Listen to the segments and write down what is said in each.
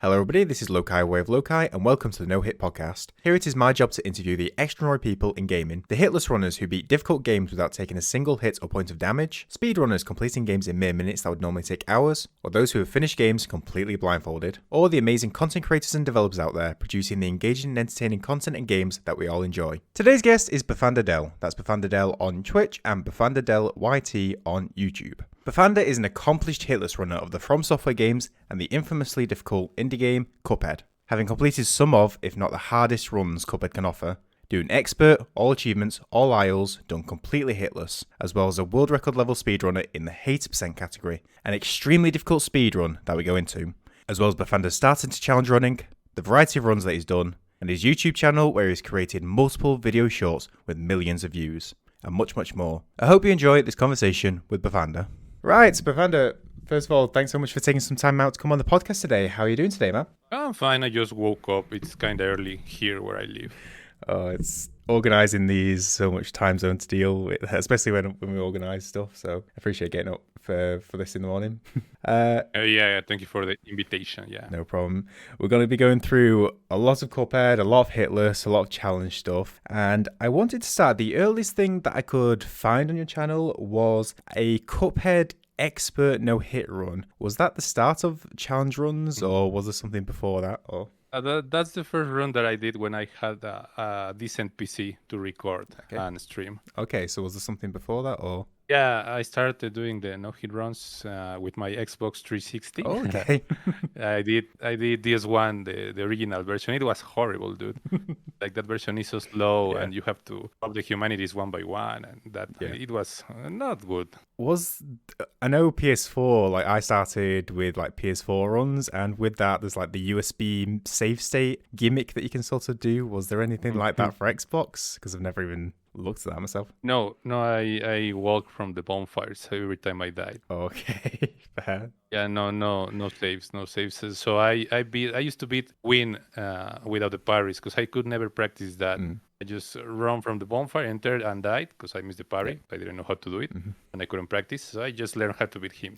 Hello everybody, this is Loci WayOfLoci and welcome to the No Hit Podcast. Here it is my job to interview the extraordinary people in gaming, the hitless runners who beat difficult games without taking a single hit or point of damage, speedrunners completing games in mere minutes that would normally take hours, or those who have finished games completely blindfolded, or the amazing content creators and developers out there producing the engaging and entertaining content and games that we all enjoy. Today's guest is BufandaDel, that's BufandaDel on Twitch and BufandaDel YT on YouTube. Bufanda is an accomplished hitless runner of the Fromsoftware games and the infamously difficult indie game Cuphead, having completed some of, if not the hardest runs Cuphead can offer, doing expert, all achievements, all aisles, done completely hitless, as well as a world record level speedrunner in the 80% category, an extremely difficult speedrun that we go into, as well as Bufanda starting to challenge running, the variety of runs that he's done, and his YouTube channel where he's created multiple video shorts with millions of views, and much, much more. I hope you enjoy this conversation with Bufanda. Right, so Bufanda, first of all, thanks so much for taking some time out to come on the podcast today. How are you doing today, man? I'm fine. I just woke up. It's kind of early here where I live. Oh, it's organising these so much time zone to deal with, especially when we organise stuff. So I appreciate getting up for this in the morning. Yeah, thank you for the invitation. Yeah. No problem. We're going to be going through a lot of Cuphead, a lot of hitless, a lot of challenge stuff. And I wanted to start, the earliest thing that I could find on your channel was a Cuphead Expert no-hit run. Was that the start of challenge runs or was there something before that? Or That's the first run that I did when I had a decent PC to record and stream. Okay, so was there something before that or? Yeah, I started doing the no-hit runs with my Xbox 360. Oh, okay. I did this one, the original version. It was horrible, dude. Like that version is so slow, and you have to stop the humanities one by one, and it was not good. I know PS4, like I started with like PS4 runs, and with that there's like the USB save state gimmick that you can sort of do. Was there anything like that for Xbox? Because I've never even looked at that myself. No, I walked from the bonfires every time I died. Okay, fair. Yeah, no saves. So I used to beat win without the parries because I could never practice that. I just run from the bonfire, entered and died because I missed the parry. I didn't know how to do it and I couldn't practice. So I just learned how to beat him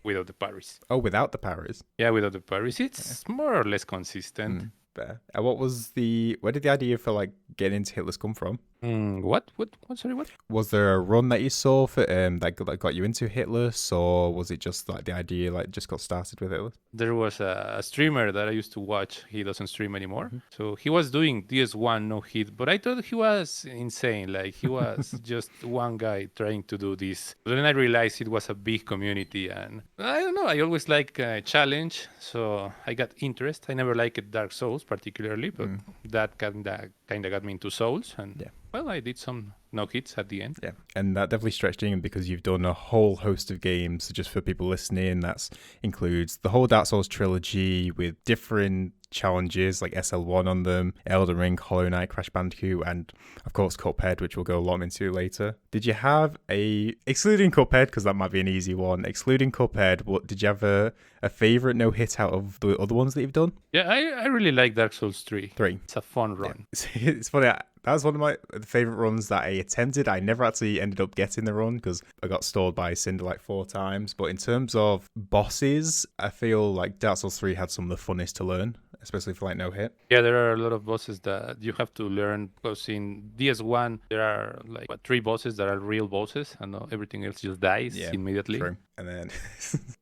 without the parries. Oh, without the parries? Yeah, without the parries. It's more or less consistent. Fair. And where did the idea for like getting into hitless come from? What? Sorry, what? Was there a run that you saw for that got you into hitless, or was it just like the idea like just got started with hitless? There was a streamer that I used to watch. He doesn't stream anymore. So he was doing DS1 no hit, but I thought he was insane. Like he was just one guy trying to do this. But then I realized it was a big community, and I don't know. I always like challenge, so I got interest. I never liked Dark Souls particularly, but that kind of got me into Souls, and well, I did some no hits at the end. Yeah, and that definitely stretched in because you've done a whole host of games. So just for people listening, that includes the whole Dark Souls trilogy with different challenges like SL1 on them, Elden Ring, Hollow Knight, Crash Bandicoot, and of course Cuphead, which we'll go a lot into later. Did you have excluding Cuphead, because that might be an easy one, excluding Cuphead, did you have a favorite no hit out of the other ones that you've done? Yeah, I really like Dark Souls 3. It's a fun run. Yeah. It's funny. That was one of my favorite runs that I attempted. I never actually ended up getting the run because I got stalled by Cinder like 4 times. But in terms of bosses, I feel like Dark Souls 3 had some of the funnest to learn, especially for like no hit. Yeah, there are a lot of bosses that you have to learn because in DS1 there are like 3 bosses that are real bosses and everything else just dies immediately. True. And then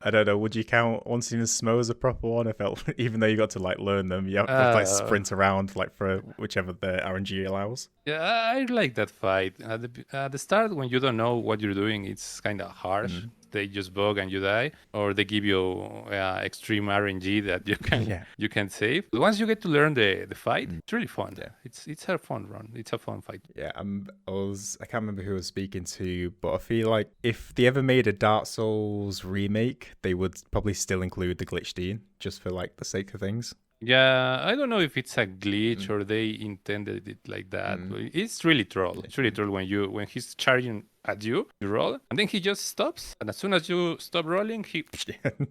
I don't know, would you count Unseen as Smo as a proper one? I felt even though you got to like learn them, you have to like sprint around like for whichever the RNG allows. Yeah, I like that fight. At the start, when you don't know what you're doing, it's kind of harsh. They just bug and you die, or they give you extreme RNG that you can save. But once you get to learn the fight, it's really fun. Yeah, it's a fun run. It's a fun fight. Yeah, I can't remember who I was speaking to, but I feel like if they ever made a Dark Souls remake, they would probably still include the glitch Dean just for like the sake of things. Yeah, I don't know if it's a glitch or they intended it like that. But it's really troll. It's really troll when he's charging at you. You roll, and then he just stops. And as soon as you stop rolling, he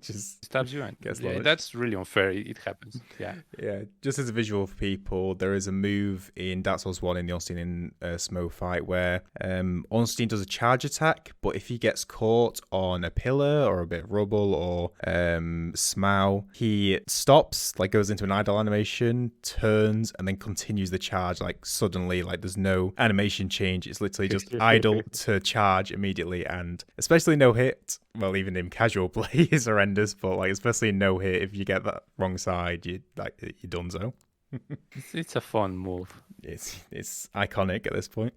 just stabs you. And gets yeah, launched. that's really unfair. It happens. Yeah. Yeah, just as a visual for people, there is a move in Dark Souls 1 in the Ornstein Smo fight where Ornstein does a charge attack, but if he gets caught on a pillar or a bit of rubble or Smough, he stops, like goes into an idle animation, turns, and then continues the charge like suddenly, like there's no animation change. It's literally just idle to charge immediately, and especially no hit. Well, even in casual play is horrendous, but like especially in no hit, if you get that wrong side, you're donezo. It's a fun move. It's iconic at this point.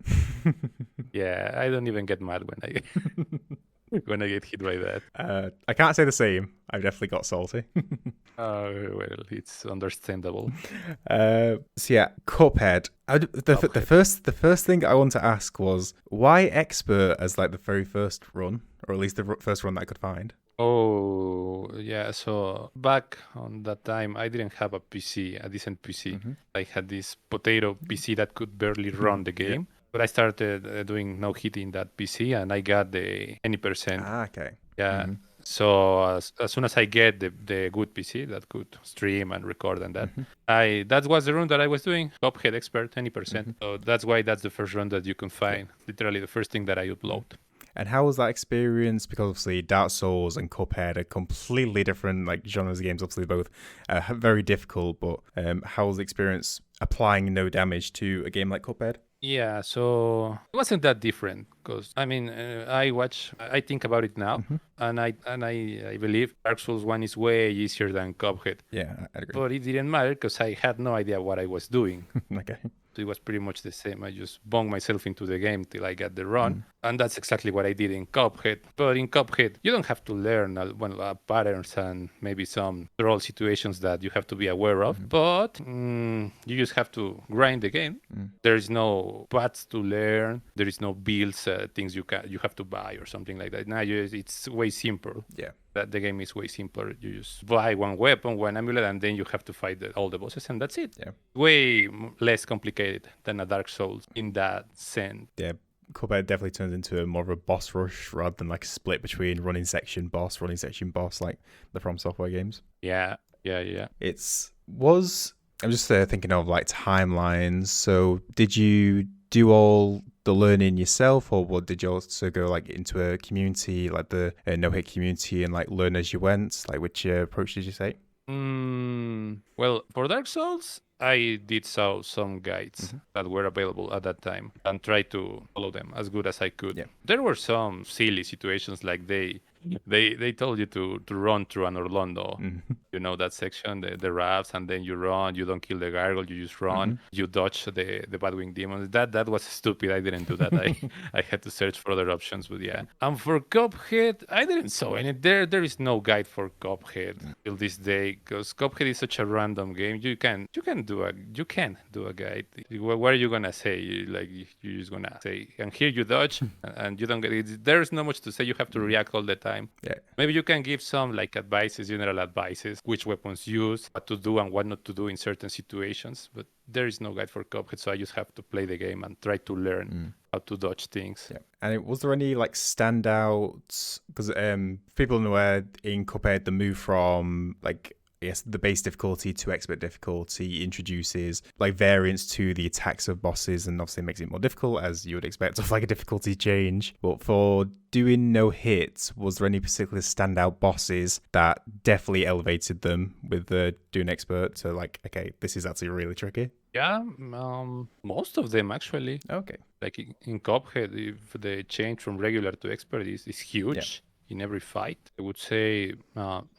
Yeah, I don't even get mad when I get hit by that. I can't say the same. I've definitely got salty. Well, it's understandable. So yeah, Cuphead. The first thing I want to ask was why Expert as like the very first run, or at least the first run that I could find. Oh, yeah. So back on that time, I didn't have a decent PC. I had this potato PC that could barely run the game. But I started doing no hit in that PC, and I got the any percent. Ah, okay. Yeah. So as soon as I get the good PC that could stream and record and that was the run that I was doing. Cuphead Expert, any percent. So that's why that's the first run that you can find. Literally the first thing that I upload. And how was that experience? Because obviously Dark Souls and Cuphead are completely different like genres of games. Obviously both very difficult, but how was the experience applying no damage to a game like Cuphead? Yeah, so it wasn't that different because I mean I think about it now, and I believe Dark Souls 1 is way easier than Cuphead. Yeah, I agree. But it didn't matter because I had no idea what I was doing. Okay. So it was pretty much the same. I just bunged myself into the game till I got the run. And that's exactly what I did in Cuphead. But in Cuphead, you don't have to learn patterns and maybe some troll situations that you have to be aware of. But you just have to grind the game. There is no paths to learn. There is no builds, things you have to buy or something like that. Now it's way simpler. Yeah. That the game is way simpler. You just buy one weapon, one amulet, and then you have to fight all the bosses, and that's it. Yeah. Way less complicated than a Dark Souls in that sense. Yeah. Cuphead definitely turns into more of a boss rush rather than like a split between running section boss, like the Fromsoftware games. Yeah. I'm just thinking of like timelines. So did you do all the learning yourself, or what did you also go like into a community, like the no hit community, and like learn as you went? Like which approach did you take? Well, for Dark Souls, I did saw some guides that were available at that time and tried to follow them as good as I could. Yeah. There were some silly situations like they told you to run through an Orlando. You know that section, the rafts, and then you run, you don't kill the gargoyle, you just run, you dodge the Badwing demons. That was stupid. I didn't do that. I had to search for other options, but yeah. And for Cuphead, I didn't saw any. There is no guide for Cuphead till this day because Cuphead is such a random game. You can do a guide. What are you gonna say? You're just gonna say, and here you dodge, and you don't get it. There's not much to say. You have to react all the time. Yeah. Maybe you can give some like general advices, which weapons use, what to do and what not to do in certain situations. But there is no guide for Cuphead, so I just have to play the game and try to learn how to dodge things. Yeah. And was there any like standouts? Because people know where in Cuphead the move from like the base difficulty to expert difficulty introduces like variants to the attacks of bosses and obviously makes it more difficult, as you would expect of like a difficulty change. But for doing no hits, was there any particular standout bosses that definitely elevated them with the doing expert to like, okay, this is actually really tricky? Yeah, most of them actually. Okay. Like in Cuphead, if the change from regular to expert is huge. Yeah. In every fight, I would say,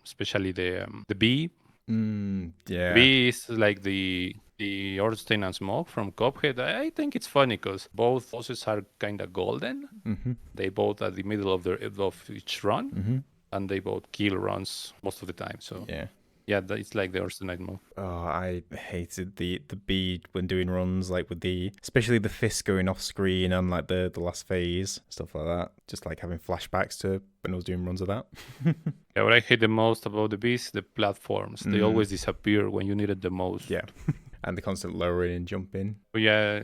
especially the bee. Yeah. Bee is like the Ornstein and Smough from Cuphead. I think it's funny because both bosses are kind of golden. They both at the middle of each run, and they both kill runs most of the time. So yeah, it's like the Ornstein move. Oh, I hated the bee when doing runs, like with especially the fist going off screen and like the last phase, stuff like that. Just like having flashbacks to when I was doing runs of that. Yeah, what I hate the most about the bees, the platforms. They always disappear when you need it the most. Yeah, and the constant lowering and jumping. But yeah,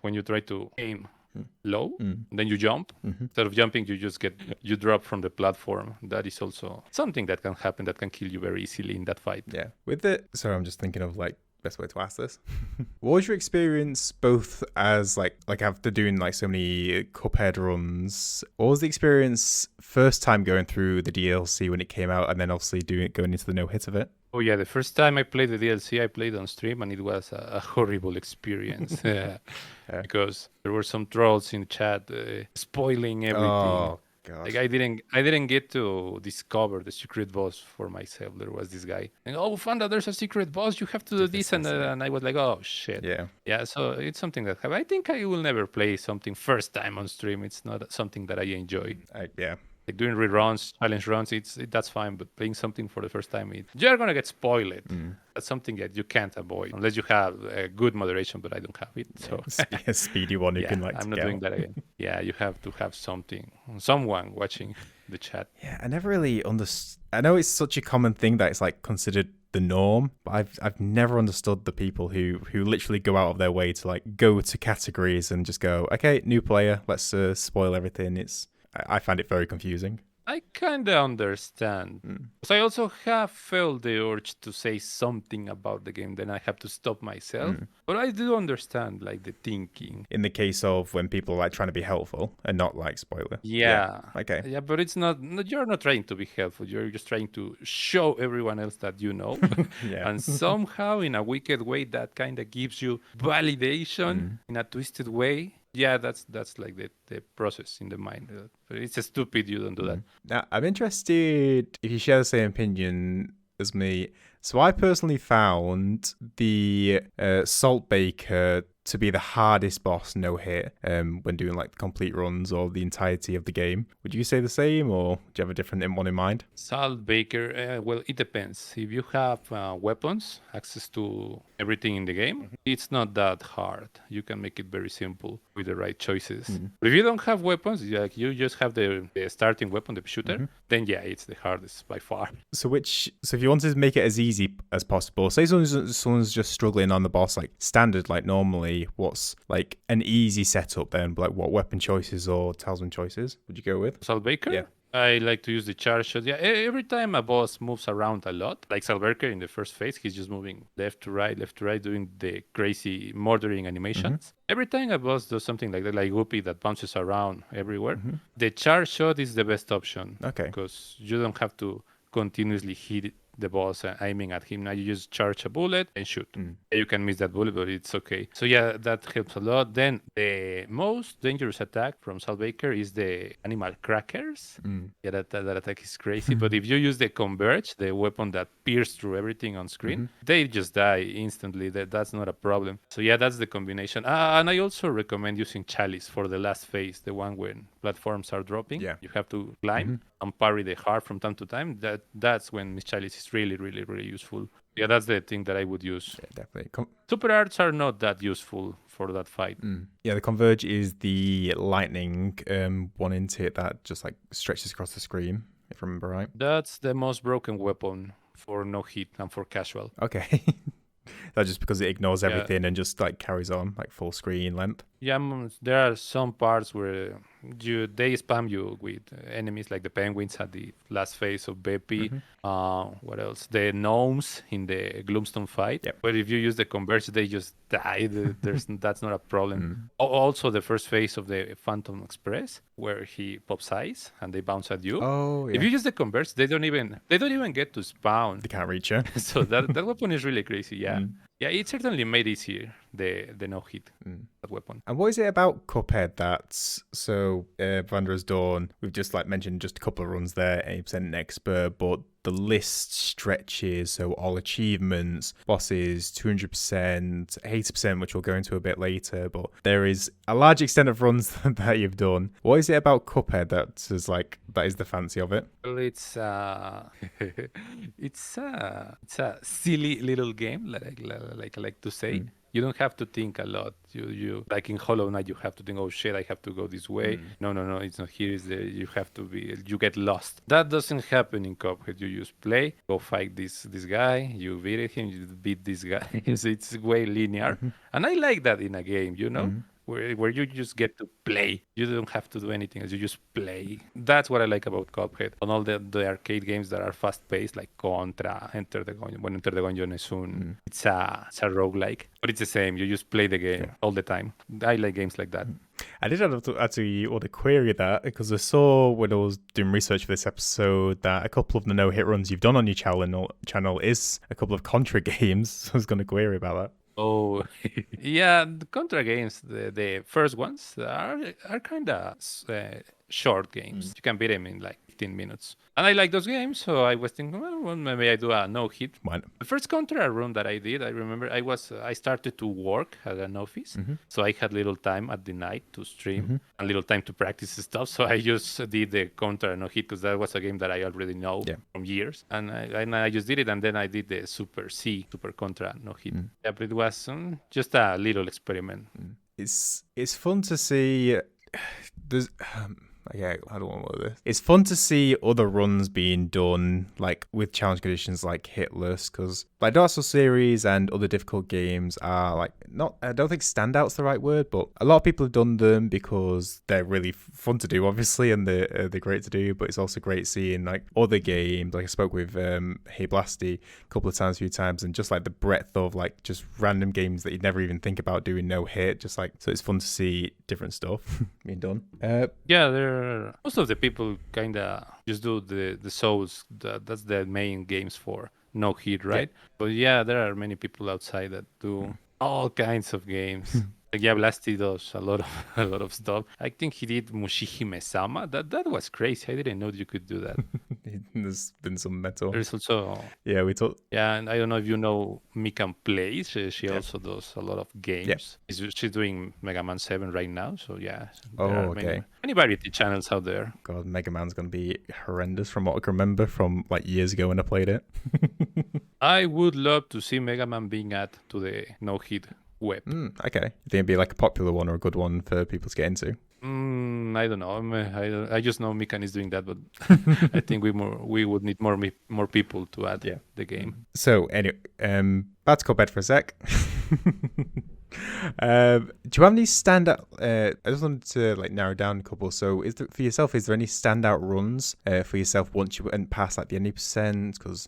when you try to aim low, then you jump. Instead of jumping, you drop from the platform. That is also something that can happen, that can kill you very easily in that fight. Yeah. Sorry, I'm just thinking of like best way to ask this. What was your experience both as like after doing like so many Cuphead runs? What was the experience first time going through the DLC when it came out, and then obviously going into the no hit of it? Oh yeah, the first time I played the DLC, I played on stream, and it was a horrible experience because there were some trolls in the chat spoiling everything. Oh gosh. Like I didn't get to discover the secret boss for myself. There was this guy, and Bufanda, there's a secret boss. You have to do this, and I was like, oh shit. Yeah. So it's something that I think I will never play something first time on stream. It's not something that I enjoy. Like doing reruns, challenge runs, that's fine. But playing something for the first time, you're gonna get spoiled. That's something that you can't avoid unless you have a good moderation. But I don't have it, so a speedy one you can like. I'm not doing that again. Yeah, you have to have someone watching the chat. Yeah, I never really understood. I know it's such a common thing that it's like considered the norm, but I've never understood the people who literally go out of their way to like go to categories and just go, okay, new player, let's spoil everything. I find it very confusing. I kind of understand. So I also have felt the urge to say something about the game, then I have to stop myself. But I do understand like the thinking. In the case of when people are like trying to be helpful and not like spoiler. Yeah. Okay. Yeah, but it's not, you're not trying to be helpful. You're just trying to show everyone else that you know. And somehow in a wicked way that kind of gives you validation in a twisted way. Yeah, that's like the process in the mind. But it's stupid you don't do that. Now, I'm interested if you share the same opinion as me. So I personally found the Salt Baker to be the hardest boss no hit when doing like complete runs or the entirety of the game. Would you say the same, or do you have a different one in mind? Salt Baker, well, it depends. If you have weapons, access to everything in the game, it's not that hard. You can make it very simple with the right choices. But if you don't have weapons, like you just have the starting weapon, the shooter, then yeah, it's the hardest by far. So if you wanted to make it as easy as possible, say someone's just struggling on the boss, like standard, like normally, what's like an easy setup then? Like what weapon choices or talisman choices would you go with? Salt Baker? Yeah. I like to use the charge shot. Yeah, every time a boss moves around a lot, like Salberker in the first phase, he's just moving left to right, doing the crazy murdering animations. Every time a boss does something like that, like Whoopi that bounces around everywhere, the charge shot is the best option. Okay. Because you don't have to continuously hit the boss aiming at him. Now you just charge a bullet and shoot. You can miss that bullet, but it's okay. So yeah, that helps a lot. Then the most dangerous attack from Salt Baker is the animal crackers. Yeah, that attack is crazy. But if you use the Converge, the weapon that pierces through everything on screen, they just die instantly. That's not a problem. So yeah, that's the combination. And I also recommend using Chalice for the last phase, the one when platforms are dropping. Yeah. You have to climb and parry the heart from time to time. That's when Miss Chalice is really, really, really useful. Yeah, that's the thing that I would use. Yeah, definitely. Super arts are not that useful for that fight. Yeah, the Converge is the lightning one into it that just like stretches across the screen, if I remember right. That's the most broken weapon for no hit and for casual. Okay. That's just because it ignores everything and just like carries on like full screen length. Yeah, there are some parts where they spam you with enemies like the penguins at the last phase of Bepi. What else? The gnomes in the Gloomstone fight. Yep. But if you use the Converge, they just die. That's not a problem. Also, the first phase of the Phantom Express, where he pops eyes and they bounce at you. Oh, yeah. If you use the Converge, they don't even get to spawn. They can't reach you. So that weapon is really crazy. Yeah. Yeah, it certainly made easier the no hit that weapon. And what is it about Cuphead that's so Vandra's Dawn? We've just like mentioned just a couple of runs there, 80% expert, but the list stretches, so all achievements, bosses, 200%, 80%, which we'll go into a bit later, but there is a large extent of runs that you've done. What is it about Cuphead that is the fancy of it? Well, it's it's a silly little game, like I like to say. You don't have to think a lot. You like in Hollow Knight, you have to think, oh shit, I have to go this way. No, it's not here. It's there. You get lost. That doesn't happen in Cuphead. You just play, go fight this guy, you beat him, you beat this guy. So it's way linear. And I like that in a game, where you just get to play. You don't have to do anything else. You just play. That's what I like about Cuphead. On all the arcade games that are fast paced, like Contra, Enter the Gungeon. When Enter the Gungeon is soon, it's a roguelike, but it's the same. You just play the game all the time. I like games like that. I did have to actually want to query that because I saw when I was doing research for this episode that a couple of the no-hit runs you've done on your channel is a couple of Contra games. So I was going to query about that. Oh, yeah, the Contra games, the first ones are kind of short games. You can beat them in like 15 minutes. And I like those games, so I was thinking, well, maybe I do a no-hit. Why not? The first Contra run that I did, I remember I started to work at an office, so I had little time at the night to stream and little time to practice stuff. So I just did the Contra no-hit because that was a game that I already know from years, and I just did it. And then I did the Super Contra no-hit. Yeah, but it was just a little experiment. It's fun to see. There's. Yeah, I don't want this. It's fun to see other runs being done, like with challenge conditions like Hitless, because like Dark Souls series and other difficult games are like not. I don't think standout's the right word, but a lot of people have done them because they're really fun to do, obviously, and they're great to do. But it's also great seeing like other games. Like I spoke with Hey Blasty a couple of times, and just like the breadth of like just random games that you'd never even think about doing no hit. Just like so, it's fun to see different stuff being done. Yeah, most of the people kind of just do the Souls. That's the main games for no hit, right? But yeah, there are many people outside that do all kinds of games. Like, yeah, Blasty does a lot of stuff. I think he did Mushihime-sama. That was crazy. I didn't know you could do that. There's been some metal. There's also we talked. Yeah, and I don't know if you know Mikan Plays. She also does a lot of games. She's doing Mega Man 7 right now. So yeah. Many variety channels out there. God, Mega Man's gonna be horrendous from what I can remember from like years ago when I played it. I would love to see Mega Man being added to the no hit web. Okay. You think it'd be like a popular one or a good one for people to get into? I don't know. I just know Mikan is doing that, but I think we would need more people to add the game. So anyway, back to Cuphead for a sec. Do you have any standout? I just wanted to like narrow down a couple. So, for yourself, is there any standout runs for yourself once you went past like the 90%? Because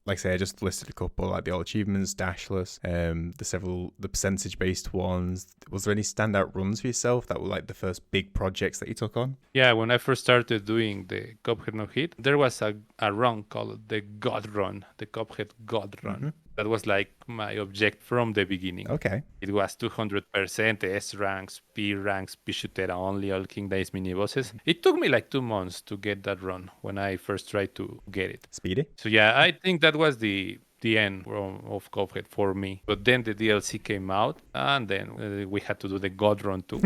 like I say, I just listed a couple, like the all achievements, dashless, the percentage based ones. Was there any standout runs for yourself that were like the first big projects that you took on? Yeah, when I first started doing the Cuphead no hit, there was a run called the God Run, the Cuphead God Run. That was like my object from the beginning. Okay. It was 200% S ranks, P ranks, Pishutera only, all King Days mini bosses. It took me like 2 months to get that run when I first tried to get it. Speedy. So yeah, I think that was the end of Cuphead for me. But then the DLC came out, and then we had to do the God Run too,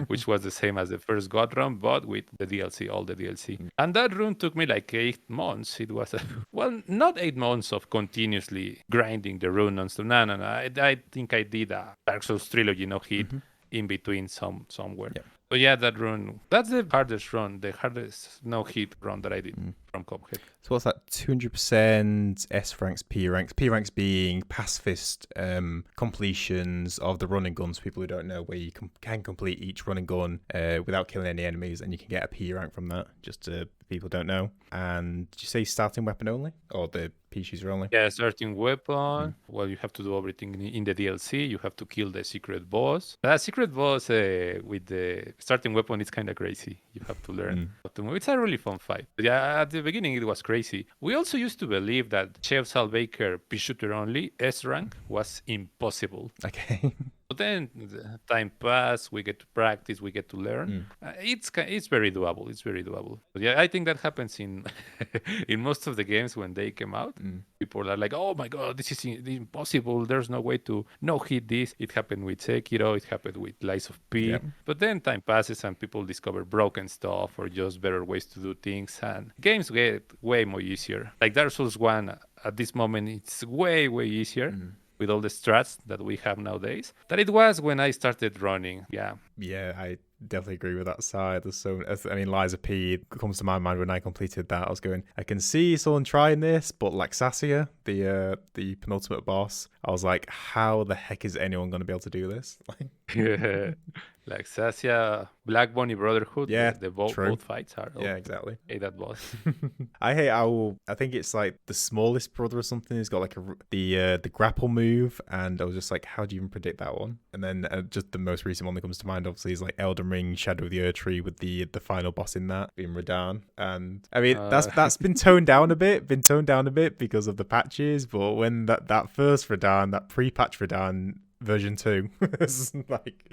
which was the same as the first God Run, but with the DLC, all the DLC. And that run took me like 8 months. It was, well, not 8 months of continuously grinding the run and stuff. No. I think I did a Dark Souls trilogy no hit in between somewhere. Yeah. But yeah, that run, that's the hardest run, the hardest no-hit run that I did from Cuphead. So what's that, 200% S ranks, P ranks? P ranks being pacifist completions of the run and guns, people who don't know, where you can complete each run and gun without killing any enemies, and you can get a P rank from that, just to people don't know. And did you say starting weapon only? Or the P chooser only? Yeah, starting weapon. Well, you have to do everything in the DLC. You have to kill the secret boss. That secret boss with the starting weapon is kind of crazy. You have to learn how to move. It's a really fun fight. But yeah, at the beginning it was crazy. We also used to believe that Chef Salbaker P shooter only S rank was impossible. Okay. But then time passed, we get to practice, we get to learn. It's very doable. It's very doable. But yeah, I think that happens in in most of the games when they came out. People are like, "Oh my god, this is impossible. There's no way to no hit this." It happened with Sekiro. It happened with Lies of P. Yeah. But then time passes and people discover broken stuff or just better ways to do things, and games get way more easier. Like Dark Souls 1 at this moment, it's way easier. With all the strats that we have nowadays, that it was when I started running. Yeah, definitely agree with that side. There's so, I mean, Liza P comes to my mind when I completed that. I was going, I can see someone trying this, but like Sasia, the penultimate boss, I was like, how the heck is anyone going to be able to do this? Yeah. Like Sasia, Black Bunny Brotherhood, Yeah, true. both fights are. Yeah, exactly. Hate that boss. I hate how I think it's like the smallest brother or something. He's got like the grapple move, and I was just like, how do you even predict that one? And then just the most recent one that comes to mind, obviously, is like Elden Ring, Shadow of the Erd Tree, with the final boss in that being Radahn. And I mean that's been toned down a bit, because of the patches. But when that first Radahn, that pre-patch Radahn version 2 like,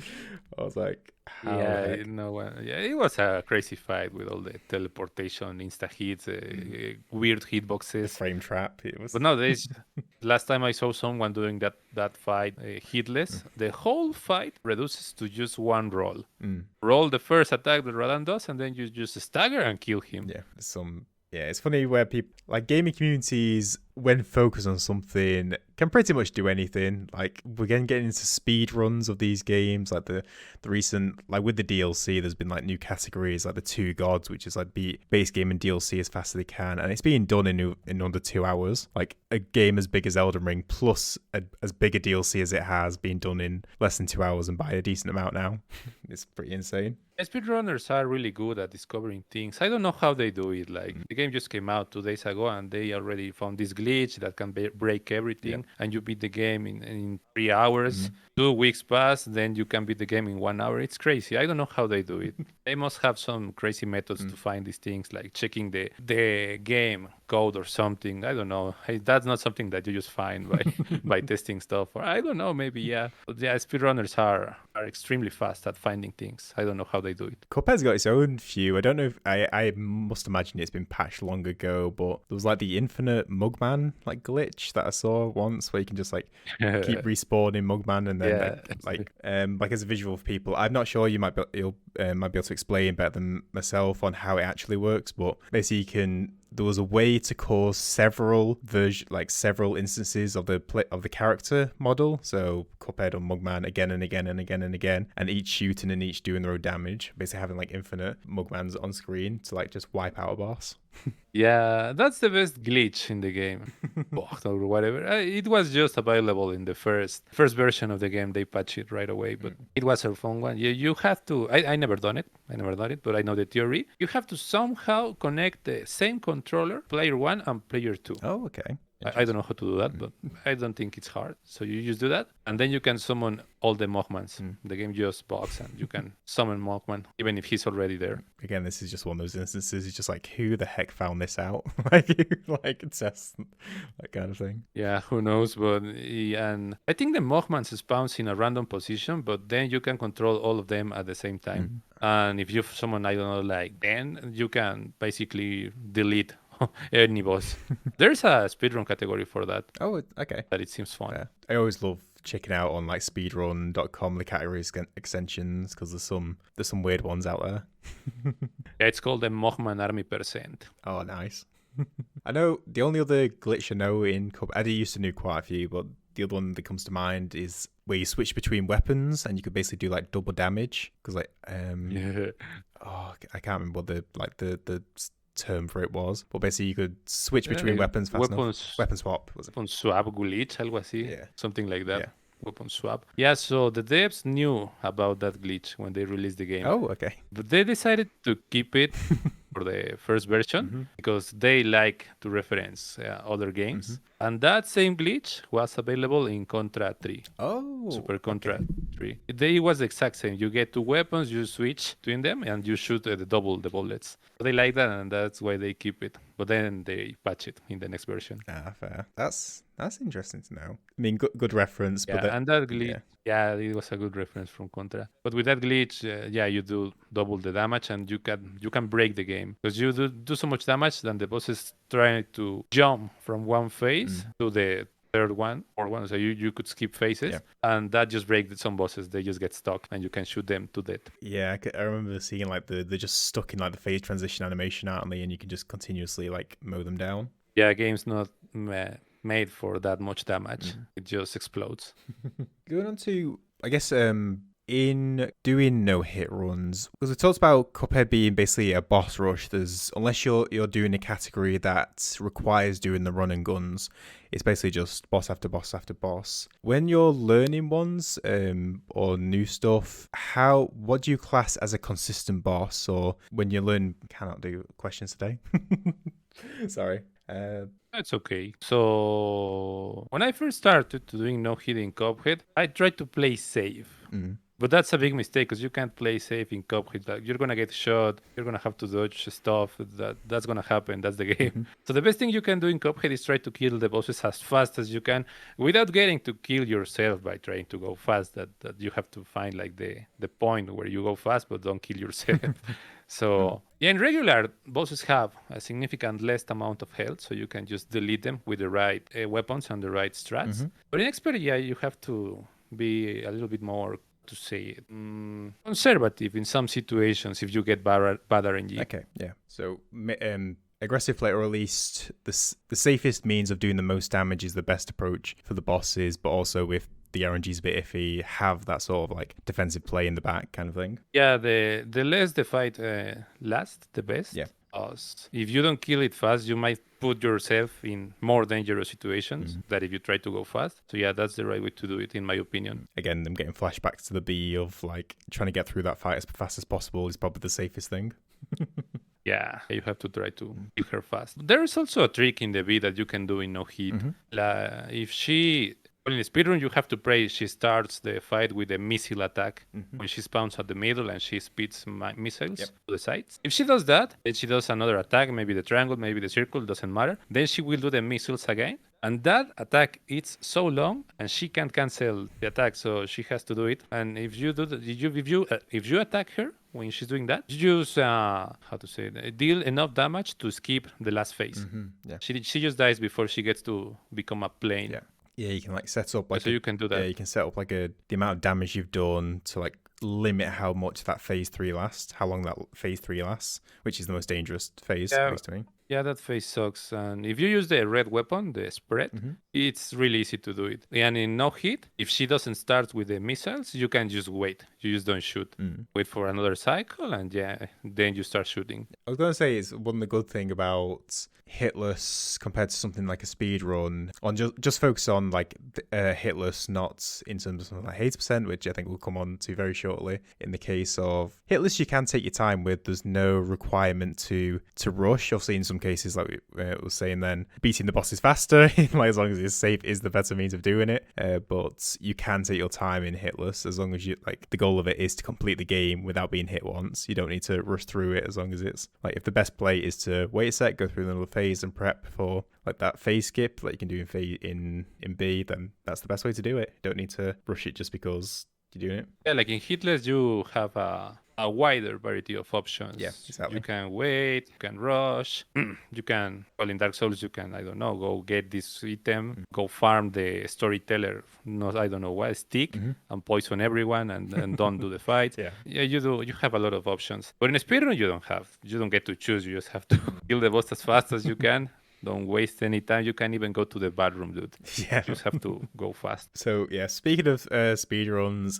I was like, how Yeah, yeah, it was a crazy fight with all the teleportation, insta hits, weird the hitboxes. frame trap, it was. But nowadays, last time I saw someone doing that fight, Hitless, the whole fight reduces to just one roll. Roll the first attack that Radan does, and then you just stagger and kill him. Yeah, it's funny where people, like, gaming communities, when focused on something, can pretty much do anything. Like, we're getting into speed runs of these games, like the recent, like with the DLC, there's been like new categories, like the two gods, which is like beat base game and DLC as fast as they can, and it's being done in under 2 hours. Like a game as big as Elden Ring plus as big a DLC as it has been done in less than 2 hours, and by a decent amount now. It's pretty insane. Speedrunners are really good at discovering things. I don't know how they do it. Like, the game just came out 2 days ago, and they already found this glitch that can break everything, and you beat the game in 3 hours. 2 weeks pass, then you can beat the game in 1 hour. It's crazy. I don't know how they do it. They must have some crazy methods to find these things, like checking the game code or something. I don't know. That's not something that you just find by testing stuff. Or I don't know, maybe, yeah. But yeah, speedrunners are extremely fast at finding things. I don't know how they do it. Cuphead's got its own few. I don't know if I must imagine it's been patched long ago, but there was like the infinite Mugman like glitch that I saw once, where you can just like keep respawning Mugman, and then like as a visual for people, I'm not sure, you might be able to explain better than myself on how it actually works, but basically there was a way to cause several instances of the character model. So Cuphead or Mugman again and again and again and again, and each shooting and each doing their own damage. Basically having like infinite Mugmans on screen to like just wipe out a boss. Yeah, that's the best glitch in the game. Or whatever. It was just available in the first version of the game. They patched it right away, but it was a fun one. You have to. I never done it, but I know the theory. You have to somehow connect the same controller, player 1 and player 2. Oh, okay. I don't know how to do that, but I don't think it's hard. So you just do that, and then you can summon all the Mothmans. The game just bugs, and you can summon Mothman, even if he's already there. Again, this is just one of those instances. It's just like, who the heck found this out? like test that kind of thing. Yeah, who knows? But and I think the Mothman spawns in a random position, but then you can control all of them at the same time. And if you summon, I don't know, like 10, you can basically delete any boss. There's a speedrun category for that. Oh, okay. That it seems fun. Yeah. I always love checking out on like speedrun.com the categories extensions, because there's some weird ones out there. Yeah, it's called the Mothman Army Percent. Oh, nice. I know the only other glitch I know in Cuphead, I used to know quite a few, but the other one that comes to mind is where you switch between weapons and you could basically do like double damage. Because like I can't remember what the term for it was, but basically you could switch between weapons fast enough. Weapon swap was it? Weapon swap glitch, algo así. Yeah. Something like that. Yeah. Weapon swap. Yeah, so the devs knew about that glitch when they released the game. Oh, okay. But they decided to keep it for the first version because they like to reference other games. And that same glitch was available in Contra 3. Oh. Super Contra 3. It was the exact same. You get 2 weapons, you switch between them, and you shoot the bullets. They like that, and that's why they keep it. But then they patch it in the next version. Ah, fair. That's interesting to know. I mean, good reference. Yeah, but and that glitch, it was a good reference from Contra. But with that glitch, you do double the damage, and you can break the game because you do so much damage that the bosses try to jump from one phase to the third one or one, so you could skip phases, and that just breaks some bosses. They just get stuck, and you can shoot them to death. Yeah, I remember seeing like they're just stuck in like the phase transition animation, aren't they? And you can just continuously like mow them down. Yeah, game's not made for that much damage. It just explodes. Going on to, I guess, in doing no-hit runs, because we talked about Cuphead being basically a boss rush, unless you're doing a category that requires doing the run and guns, it's basically just boss after boss after boss. When you're learning ones or new stuff, what do you class as a consistent boss? Or when you learn, cannot do questions today. Sorry. That's okay. So when I first started to doing no hit in Cuphead, I tried to play safe. But that's a big mistake because you can't play safe in Cuphead. Like, you're gonna get shot. You're gonna have to dodge stuff. That's gonna happen. That's the game. So the best thing you can do in Cuphead is try to kill the bosses as fast as you can, without getting to kill yourself by trying to go fast. That you have to find like the point where you go fast, but don't kill yourself. So yeah, in regular, bosses have a significant less amount of health, so you can just delete them with the right weapons and the right strats. But in expert, yeah, you have to be a little bit more, to say it, conservative in some situations if you get bad RNG. Okay, yeah. So aggressive play, or at least the safest means of doing the most damage, is the best approach for the bosses, but also if the RNG is a bit iffy, have that sort of like defensive play in the back kind of thing. Yeah, the less the fight lasts, the best. Yeah. If you don't kill it fast, you might put yourself in more dangerous situations than if you try to go fast. So yeah, that's the right way to do it, in my opinion. Again, them getting flashbacks to the B of like trying to get through that fight as fast as possible is probably the safest thing. Yeah, you have to try to kill her fast. There is also a trick in the B that you can do in no hit. If she... Well, in the speedrun, you have to pray she starts the fight with a missile attack when she spawns at the middle and she spits missiles to the sides. If she does that, then she does another attack, maybe the triangle, maybe the circle, doesn't matter. Then she will do the missiles again. And that attack, it's so long, and she can't cancel the attack, so she has to do it. And if you do if you attack her when she's doing that, you use deal enough damage to skip the last phase. Yeah. She just dies before she gets to become a plane. Yeah. Yeah, you can like set up like so you can do that. Yeah, you can set up like the amount of damage you've done to like limit how much that phase 3 lasts, how long that phase 3 lasts, which is the most dangerous phase, at least to me. Yeah, that phase sucks. And if you use the red weapon, the spread, it's really easy to do it. And in no hit, if she doesn't start with the missiles, you can just wait. You just don't shoot. Wait for another cycle, and then you start shooting. I was going to say, is one of the good thing about Hitless compared to something like a speed run, on just focus on like Hitless, not in terms of something like 80%, which I think we'll come on to very shortly. In the case of Hitless, you can take your time with. There's no requirement to rush. Obviously, in some cases, like we were saying, then beating the bosses faster, like as long as it's safe, is the better means of doing it. But you can take your time in Hitless as long as you like. The goal of it is to complete the game without being hit once. You don't need to rush through it, as long as it's like, if the best play is to wait a sec, go through another phase and prep for like that phase skip like you can do in B, then that's the best way to do it. You don't need to rush it just because you're doing it. Yeah, like in Hitless, you have a wider variety of options. Yeah, exactly. You can wait, you can rush, you can, well, in Dark Souls, you can, I don't know, go get this item, go farm the storyteller, I don't know what, stick, and poison everyone, and don't do the fight. Yeah, you have a lot of options. But in a speedrun, you don't get to choose. You just have to kill the boss as fast as you can. Don't waste any time. You can't even go to the bathroom, dude. Yeah. You just have to go fast. So, yeah, speaking of speedruns,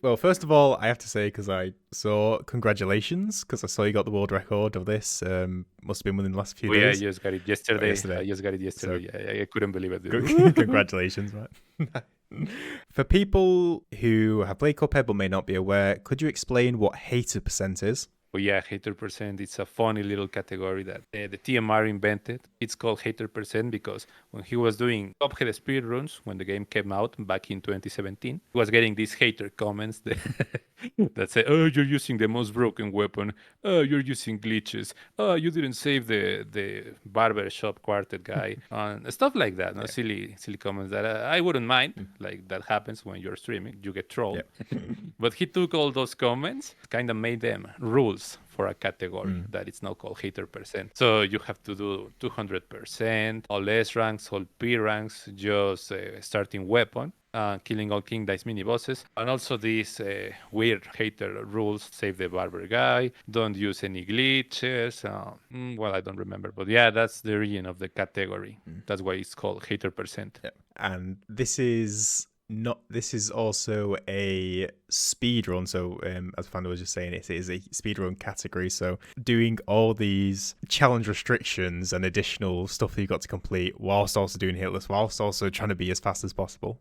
well, first of all, I have to say, because I saw, congratulations, because I saw you got the world record of this. Must have been within the last few days. Yeah, I just got it yesterday. I just got it yesterday. So, I couldn't believe it, dude. Congratulations, man. For people who have played Cuphead but may not be aware, could you explain what hater percent is? But yeah, hater percent, it's a funny little category that the TMR invented. It's called hater percent because when he was doing Cuphead speedruns, when the game came out back in 2017, he was getting these hater comments that say, oh, you're using the most broken weapon. Oh, you're using glitches. Oh, you didn't save the barbershop quartet guy. And stuff like that. No? Silly comments that I wouldn't mind. Like, that happens when you're streaming. You get trolled. But he took all those comments, kind of made them rules for a category that it's now called hater percent. So you have to do 200%, all S ranks, all P ranks, just starting weapon, killing all King Dice mini bosses, and also these weird hater rules: save the barber guy, don't use any glitches. Well, I don't remember, but yeah, that's the origin of the category. That's why it's called hater percent. And this is not. This is also a speed run. So, as Fanda was just saying, it is a speed run category. So, doing all these challenge restrictions and additional stuff that you've got to complete, whilst also doing hitless, whilst also trying to be as fast as possible.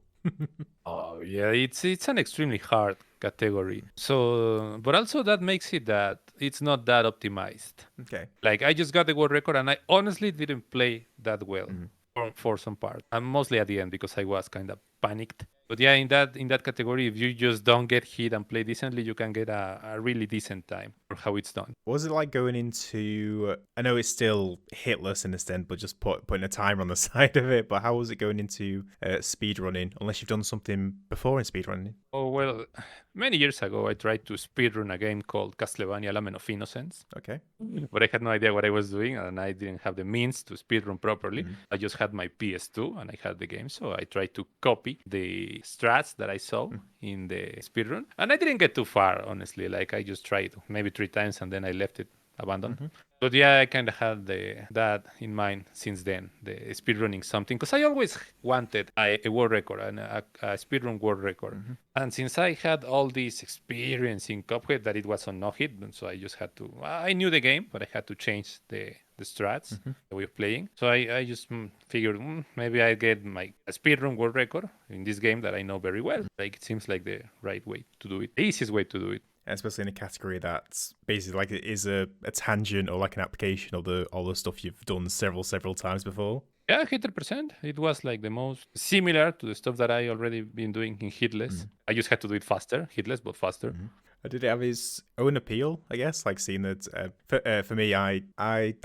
Oh yeah, it's an extremely hard category. So, but also that makes it that it's not that optimized. Okay. Like I just got the world record, and I honestly didn't play that well for some part. And mostly at the end because I was kind of panicked. But yeah, in that category, if you just don't get hit and play decently, you can get a really decent time for how it's done. What was it like going into? I know it's still hitless in a extent, but just putting a timer on the side of it. But how was it going into speedrunning? Unless you've done something before in speedrunning. Oh well, many years ago, I tried to speedrun a game called Castlevania: Lament of Innocence. Okay. But I had no idea what I was doing, and I didn't have the means to speedrun properly. I just had my PS2 and I had the game, so I tried to copy the strats that I saw in the speedrun, and I didn't get too far, honestly. Like I just tried maybe 3 times and then I left it abandoned. But yeah, I kind of had that in mind since then, the speedrunning something, because I always wanted a world record and a speedrun world record. And since I had all this experience in Cuphead that it was on no hit, so I just had to. I knew the game, but I had to change the strats, the way of playing. So I just figured maybe I get my speedrun world record in this game that I know very well. Like it seems like the right way to do it, the easiest way to do it. Especially in a category that's basically like it is a tangent or like an application of all the stuff you've done several times before. Yeah, 100%. It was like the most similar to the stuff that I already been doing in Hitless. I just had to do it faster, Hitless, but faster. Did it have his own appeal, I guess? Like seeing that for me, I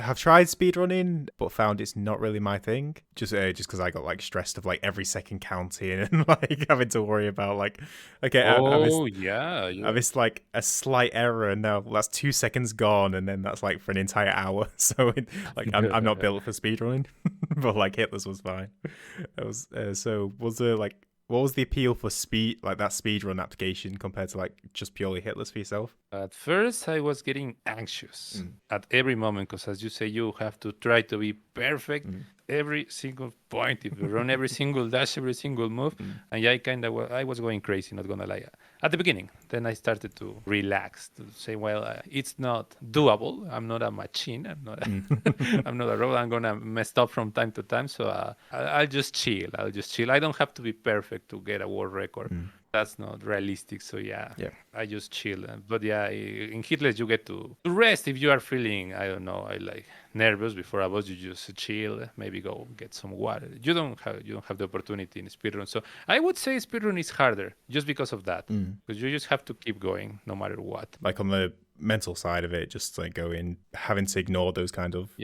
have tried speedrunning, but found it's not really my thing. Just because I got like stressed of like every second counting and like having to worry about like, okay, I missed like a slight error and now that's 2 seconds gone and then that's like for an entire hour. So like I'm not built for speedrunning, but like Hitless was fine. It was so was there like. What was the appeal for that speedrun application compared to like just purely hitless for yourself? At first, I was getting anxious at every moment because, as you say, you have to try to be perfect every single point. If you run every single dash, every single move, and yeah, I was going crazy. Not gonna lie. At the beginning, then I started to relax to say, well, it's not doable. I'm not a machine. I'm not. I'm not a robot. I'm gonna mess up from time to time. So I'll just chill. I don't have to be perfect to get a world record. That's not realistic. So yeah, I just chill. But yeah, in Hitless you get to rest if you are feeling, I don't know, I like nervous before a boss. You just chill, maybe go get some water. You don't have the opportunity in speedrun. So I would say speedrun is harder just because of that, because you just have to keep going no matter what. Like on the mental side of it, just like going having to ignore those kind of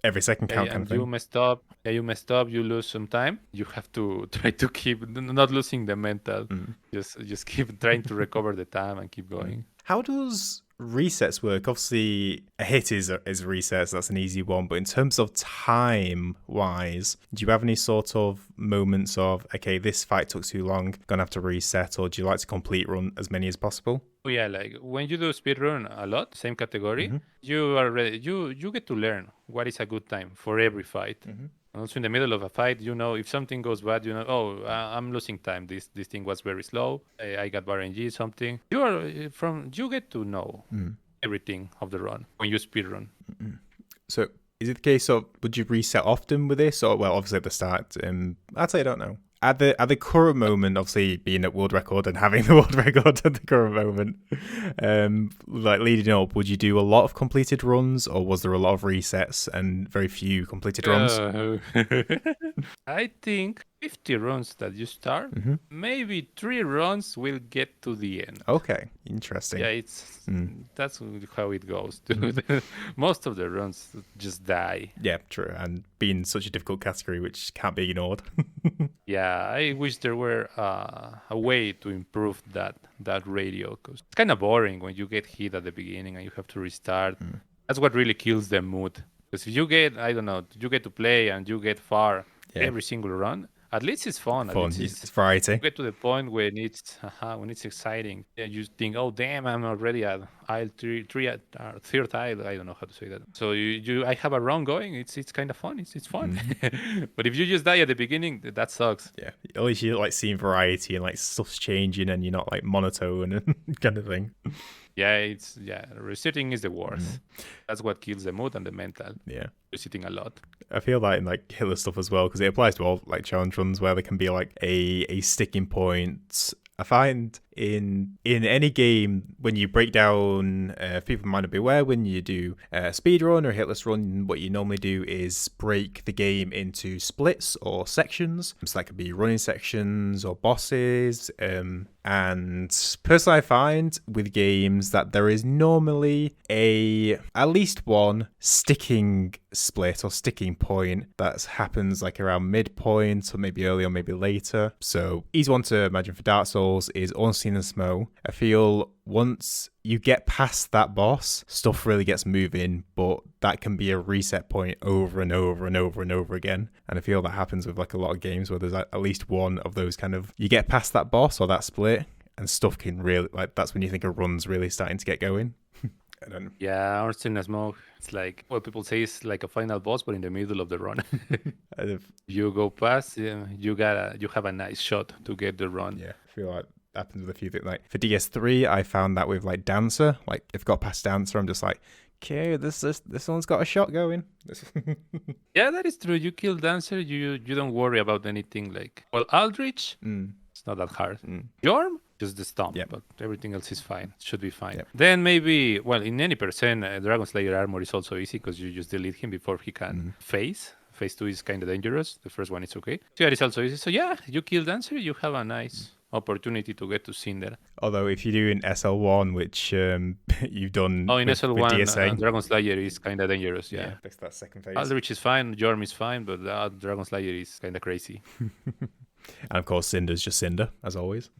every second count kind of thing. You messed up, you lose some time. You have to try to keep not losing the mental. Just keep trying to recover the time and keep going. How does resets work? Obviously a hit is resets, that's an easy one, but in terms of time wise, do you have any sort of moments of, okay, this fight took too long, gonna have to reset, or do you like to complete run as many as possible? Oh yeah, like when you do speedrun a lot, same category, you are ready. You get to learn what is a good time for every fight. Also in the middle of a fight, you know, if something goes bad, you know, I'm losing time. This thing was very slow. I got RNG something. You get to know everything of the run when you speedrun. So is it the case of, would you reset often with this, or well, obviously at the start? I'd say I don't know. At the current moment, obviously being at world record and having the world record at the current moment, like leading up, would you do a lot of completed runs, or was there a lot of resets and very few completed runs? I think 50 runs that you start, maybe 3 runs will get to the end. Okay, interesting. Yeah, that's how it goes. Most of the runs just die. Yeah, true. And being such a difficult category, which can't be ignored. Yeah, I wish there were a way to improve that ratio, because it's kind of boring when you get hit at the beginning and you have to restart. That's what really kills the mood. Because if you get, I don't know, you get to play and you get far every single run, At least it's fun. At Fun, least it's variety. get to the point when it's exciting. Yeah, you think, oh damn, I'm already at aisle third aisle. I don't know how to say that. So I have a run going. It's kind of fun. It's fun. But if you just die at the beginning, that sucks. Yeah, at least you're like seeing variety and like stuff's changing and you're not like monotone and kind of thing. Yeah, resetting is the worst. That's what kills the mood and the mental. Yeah, Resetting a lot. I feel that in like Hitless stuff as well, because it applies to all like challenge runs where there can be like a sticking point. I find in any game when you break down, people might not be aware, when you do a speed run or a hitless run, what you normally do is break the game into splits or sections. So that could be running sections or bosses. And personally, I find with games that there is normally at least one sticking split or sticking point that happens like around midpoint or maybe early or maybe later. So easy one to imagine for Dark Souls is Unseen and Smo. I feel once you get past that boss, stuff really gets moving, but that can be a reset point over and over and over and over again. And I feel that happens with like a lot of games where there's at least one of those kind of, you get past that boss or that split and stuff can really, like, that's when you think a run's really starting to get going. Yeah, Unseen and Smo, it's like what people say is like a final boss, but in the middle of the run. You go past, you have a nice shot to get the run. Yeah, I feel like happens with a few things. Like for DS3, I found that with like Dancer, like if I got past Dancer, I'm just like, okay, this one's got a shot going. Yeah, that is true. You kill Dancer, you don't worry about anything. Like, well, Aldrich, it's not that hard. Jorm, just the stomp, but everything else is fine. It should be fine. Then maybe, well, in any percent, Dragon Slayer armor is also easy because you just delete him before he can phase. Phase 2 is kind of dangerous. The first one is okay. So yeah, it's also easy. So yeah, you kill Dancer, you have a nice opportunity to get to Cinder. Although if you do in SL1, which you've done in with SL1, DSA. Dragon Slayer is kind of dangerous, yeah. That's that second phase. Aldrich is fine, Jorm is fine, but Dragon Slayer is kind of crazy. And of course, Cinder's just Cinder, as always.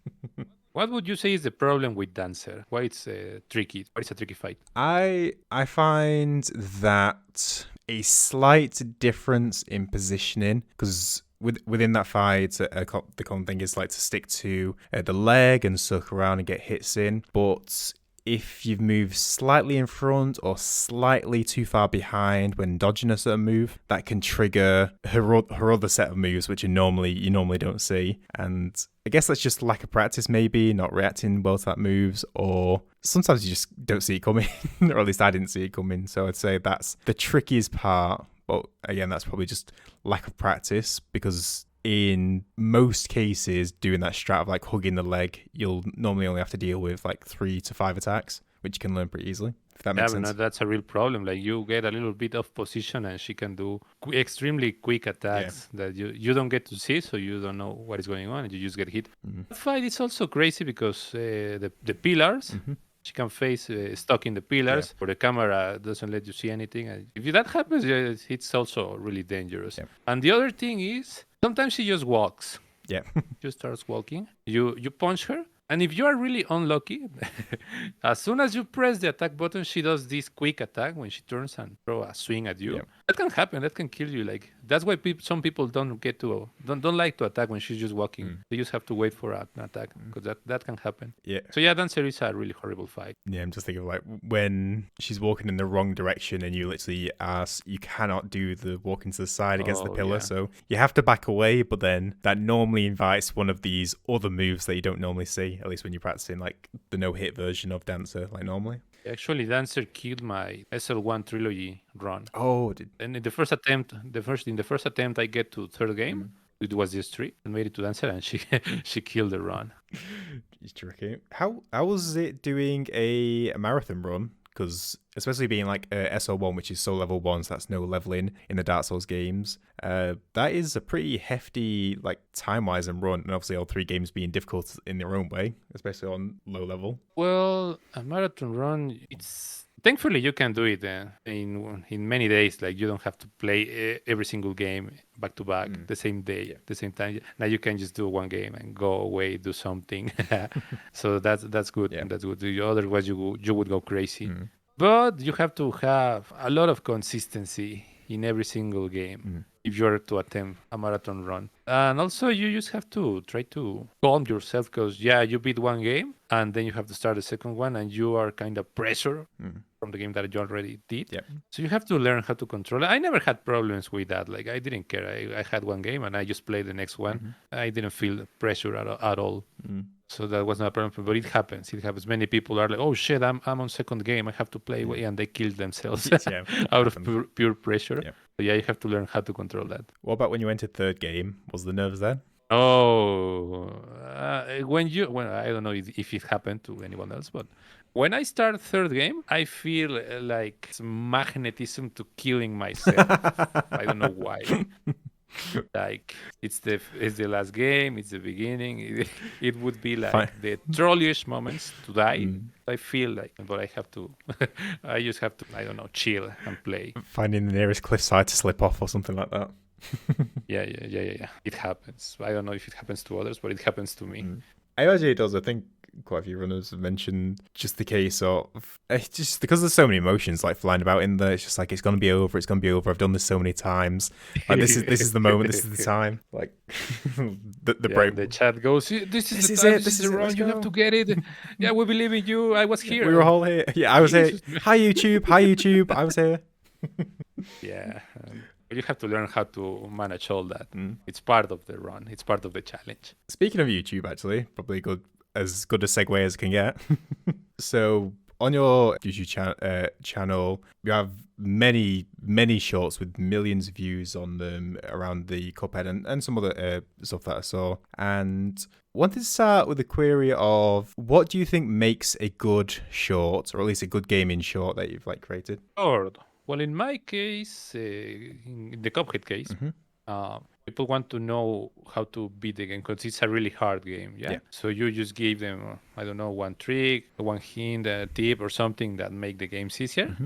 What would you say is the problem with Dancer? Why it's tricky? Why it's a tricky fight? I find that a slight difference in positioning, because within that fight, the common thing is like to stick to the leg and circle around and get hits in. But if you've moved slightly in front or slightly too far behind when dodging a certain move, that can trigger her other set of moves, which you normally don't see. And I guess that's just lack of practice, maybe not reacting well to that moves, or sometimes you just don't see it coming, or at least I didn't see it coming. So I'd say that's the trickiest part. But again, that's probably just lack of practice, because in most cases, doing that strat of like hugging the leg, you'll normally only have to deal with like 3 to 5 attacks, which you can learn pretty easily. If that makes sense. No, that's a real problem. Like you get a little bit of position and she can do extremely quick attacks that you don't get to see, so you don't know what is going on and you just get hit. That fight is also crazy because the pillars, she can face stuck in the pillars, or the camera doesn't let you see anything. And if that happens, it's also really dangerous. Yeah. And the other thing is, sometimes she just walks. Yeah. Just starts walking. You punch her. And if you are really unlucky, as soon as you press the attack button, she does this quick attack when she turns and throw a swing at you. Yeah. That can happen. That can kill you. Like that's why some people don't like to attack when she's just walking. They just have to wait for an attack, because that can happen. Yeah. So yeah, Dancer is a really horrible fight. Yeah, I'm just thinking of like when she's walking in the wrong direction and you literally you cannot do the walking to the side against the pillar, so you have to back away. But then that normally invites one of these other moves that you don't normally see, at least when you're practicing like the no-hit version of Dancer, like normally. Actually, Dancer killed my SL1 trilogy run. Oh, and in the first attempt, I get to third game. It was just 3 and made it to Dancer, and she killed the run. It's tricky. How was it doing a marathon run? Because especially being like SL1, which is soul level 1, so that's no leveling in the Dark Souls games, that is a pretty hefty like time-wise and run, and obviously all 3 games being difficult in their own way, especially on low level. Well, a marathon run, thankfully you can do it in many days. Like you don't have to play every single game back to back the same day, the same time. Now you can just do one game and go away, do something. So that's good. Yeah. That's good. Otherwise you would go crazy. But you have to have a lot of consistency. in every single game if you're to attempt a marathon run. And also, you just have to try to calm yourself because, you beat one game and then you have to start the second one and you are kind of pressure from the game that you already did. Yep. So you have to learn how to control it. I never had problems with that. Like, I didn't care. I had one game and I just played the next one. I didn't feel pressure at all. So that was not a problem, but it happens. It happens. Many people are like, "Oh shit, I'm on second game. I have to play away," and they kill themselves out of pure pressure. Yeah. So you have to learn how to control that. What about when you entered third game? Was the nerves there? Oh, when I don't know if it happened to anyone else, but when I start third game, I feel like magnetism to killing myself. I don't know why. Like it's the last game, it's the beginning. It would be like the trollish moments to die. I feel like, but I have to. I just have to. I don't know, chill and play. Finding the nearest cliffside to slip off or something like that. Yeah. It happens. I don't know if it happens to others, but it happens to me. I imagine it does. I think quite a few runners have mentioned just the case of it's just because there's so many emotions like flying about in there. It's just like it's gonna be over. I've done this so many times. Like this is the moment. This is the time. Like the break. The chat goes, "This is the time. This is the run. You have to get it." Yeah, we believe in you. I was here. We were all here. Yeah, I was here. Hi YouTube. I was here. Yeah. You have to learn how to manage all that. It's part of the run. It's part of the challenge. Speaking of YouTube, actually, probably as good a segue as it can get. So on your YouTube channel, you have many shorts with millions of views on them around the Cuphead and some other stuff that I saw. And wanted to start with a query of what do you think makes a good short, or at least a good gaming short that you've like created? Well, in my case, in the Cuphead case, people want to know how to beat the game because it's a really hard game. Yeah. So you just give them, I don't know, one trick, one hint, a tip, or something that make the games easier.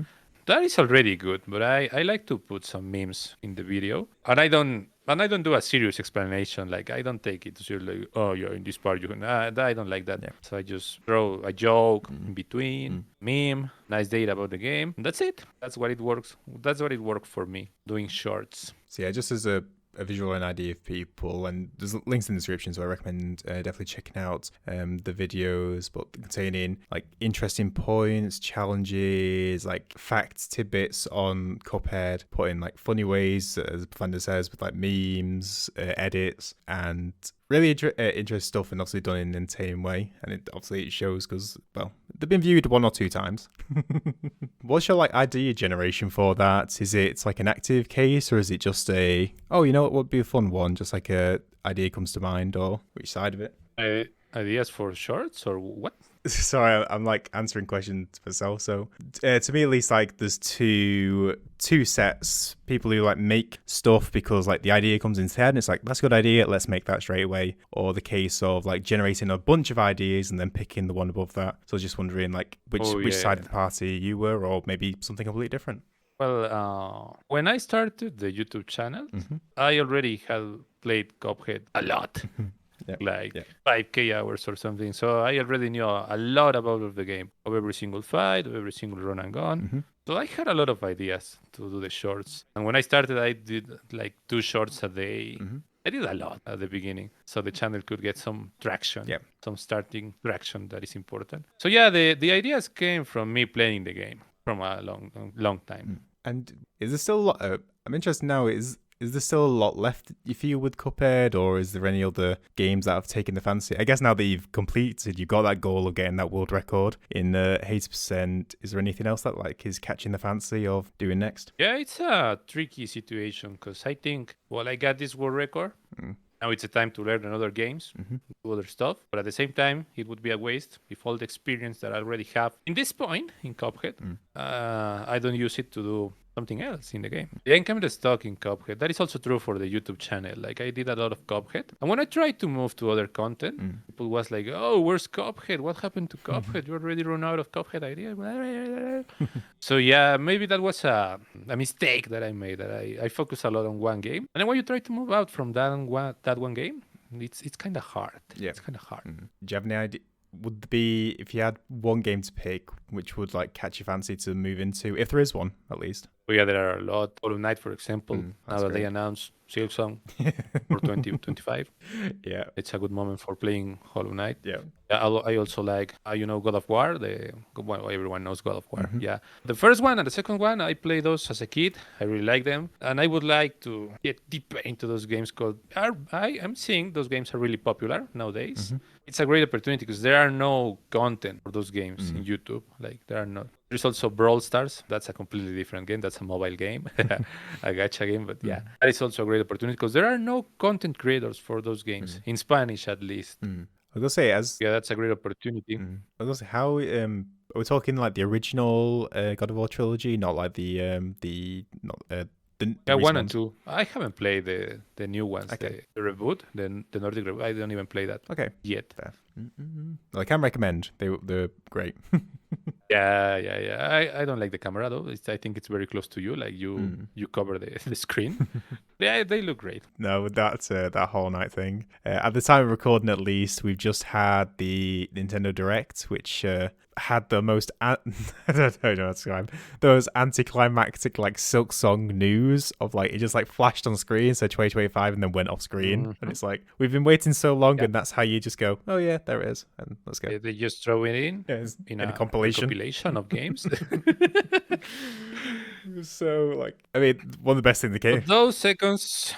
That is already good, but I like to put some memes in the video, and I don't do a serious explanation. Like I don't take it seriously. Like, oh yeah, in this part I don't like that. So I just throw a joke in between, meme, nice data about the game. That's it. That's what it works. That's what it worked for me doing shorts. So yeah, just as a visual and idea of people, and there's links in the description, so I recommend definitely checking out the videos, but containing like interesting points, challenges, like facts, tidbits on Cuphead, put in like funny ways, as Bufanda says, with like memes, edits, and really interesting stuff, and obviously done in an entertaining way. And it shows because, well, they've been viewed 1 or 2 times. What's your like idea generation for that? Is it like an active case, or is it just a, oh, you know what would be a fun one? Just like a idea comes to mind, or which side of it? Ideas for shorts or what? Sorry, I'm like answering questions myself. So to me, at least, like there's two sets: people who like make stuff because like the idea comes into their head and it's like, that's a good idea, let's make that straight away. Or the case of like generating a bunch of ideas and then picking the one above that. So I was just wondering like which side of the party you were, or maybe something completely different. Well, when I started the YouTube channel, I already had played Cuphead a lot. 5K hours or something. So I already knew a lot about the game, of every single fight, of every single run and gun. So I had a lot of ideas to do the shorts. And when I started, I did like 2 shorts a day. I did a lot at the beginning, so the channel could get some traction, some starting traction that is important. So yeah, the ideas came from me playing the game from a long time. And is there still a lot? I'm interested now. Is there still a lot left you feel with Cuphead, or is there any other games that have taken the fancy? I guess now that you've completed, you've got that goal of getting that world record in 80%. Is there anything else that like is catching the fancy of doing next? Yeah, it's a tricky situation because I think, well, I got this world record. Now it's a time to learn another games, do other stuff. But at the same time, it would be a waste if all the experience that I already have in this point in Cuphead, I don't use it to do something else in the game. The income is stuck in Cuphead. That is also true for the YouTube channel. Like I did a lot of Cuphead. And when I tried to move to other content, people was like, oh, where's Cuphead? What happened to Cuphead? You already run out of Cuphead ideas. So yeah, maybe that was a mistake that I made, that I focused a lot on one game. And then when you try to move out from that one game, it's kind of hard. Yeah. It's kind of hard. Do you have any idea? Would there be, if you had one game to pick, which would like catch your fancy to move into, if there is one at least? But yeah, there are a lot. Hollow Knight, for example, now that's that they great. announced Silksong for 2025, Yeah. it's a good moment for playing Hollow Knight. Yeah. Yeah, I also like, God of War. Well, everyone knows God of War. Mhm. Yeah, the first one and the second one, I played those as a kid. I really like them, and I would like to get deeper into those games. Called I am seeing those games are really popular nowadays. It's a great opportunity because there are no content for those games in YouTube. Like there are not. There's also Brawl Stars. That's a completely different game. That's a mobile game, a gacha game. But yeah, that is also a great opportunity because there are no content creators for those games in Spanish, at least. I was gonna say as Yeah, that's a great opportunity. I was gonna say how are we talking like the original God of War trilogy, not like the not the Yeah, recent one and ones? two. I haven't played the new ones, Okay. the reboot, the Nordic reboot. I don't even play that Okay. yet. Fair. Well, I can recommend. They're great. Yeah. I don't like the camera though. I think it's very close to you. Like you cover the screen. Yeah, they look great. No, that's that whole night thing. At the time of recording, at least, we've just had the Nintendo Direct, which had the most I don't know how to describe those anticlimactic like Silksong news of like it just like flashed on screen, so 2025, and then went off screen, and it's like we've been waiting so long, Yeah. and that's how you just go, oh yeah, there it is, and let's go. They just throw it in Yeah, it's in in a a compilation. compilation of games. So like, I mean, one of the best things in the game. But those seconds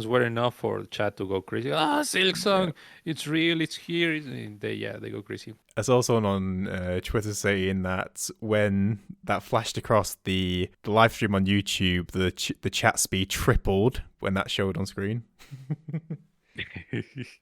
were enough for chat to go crazy. Silksong, it's real, it's here. They go crazy. I saw someone on Twitter saying that when that flashed across the live stream on YouTube, the chat speed tripled when that showed on screen.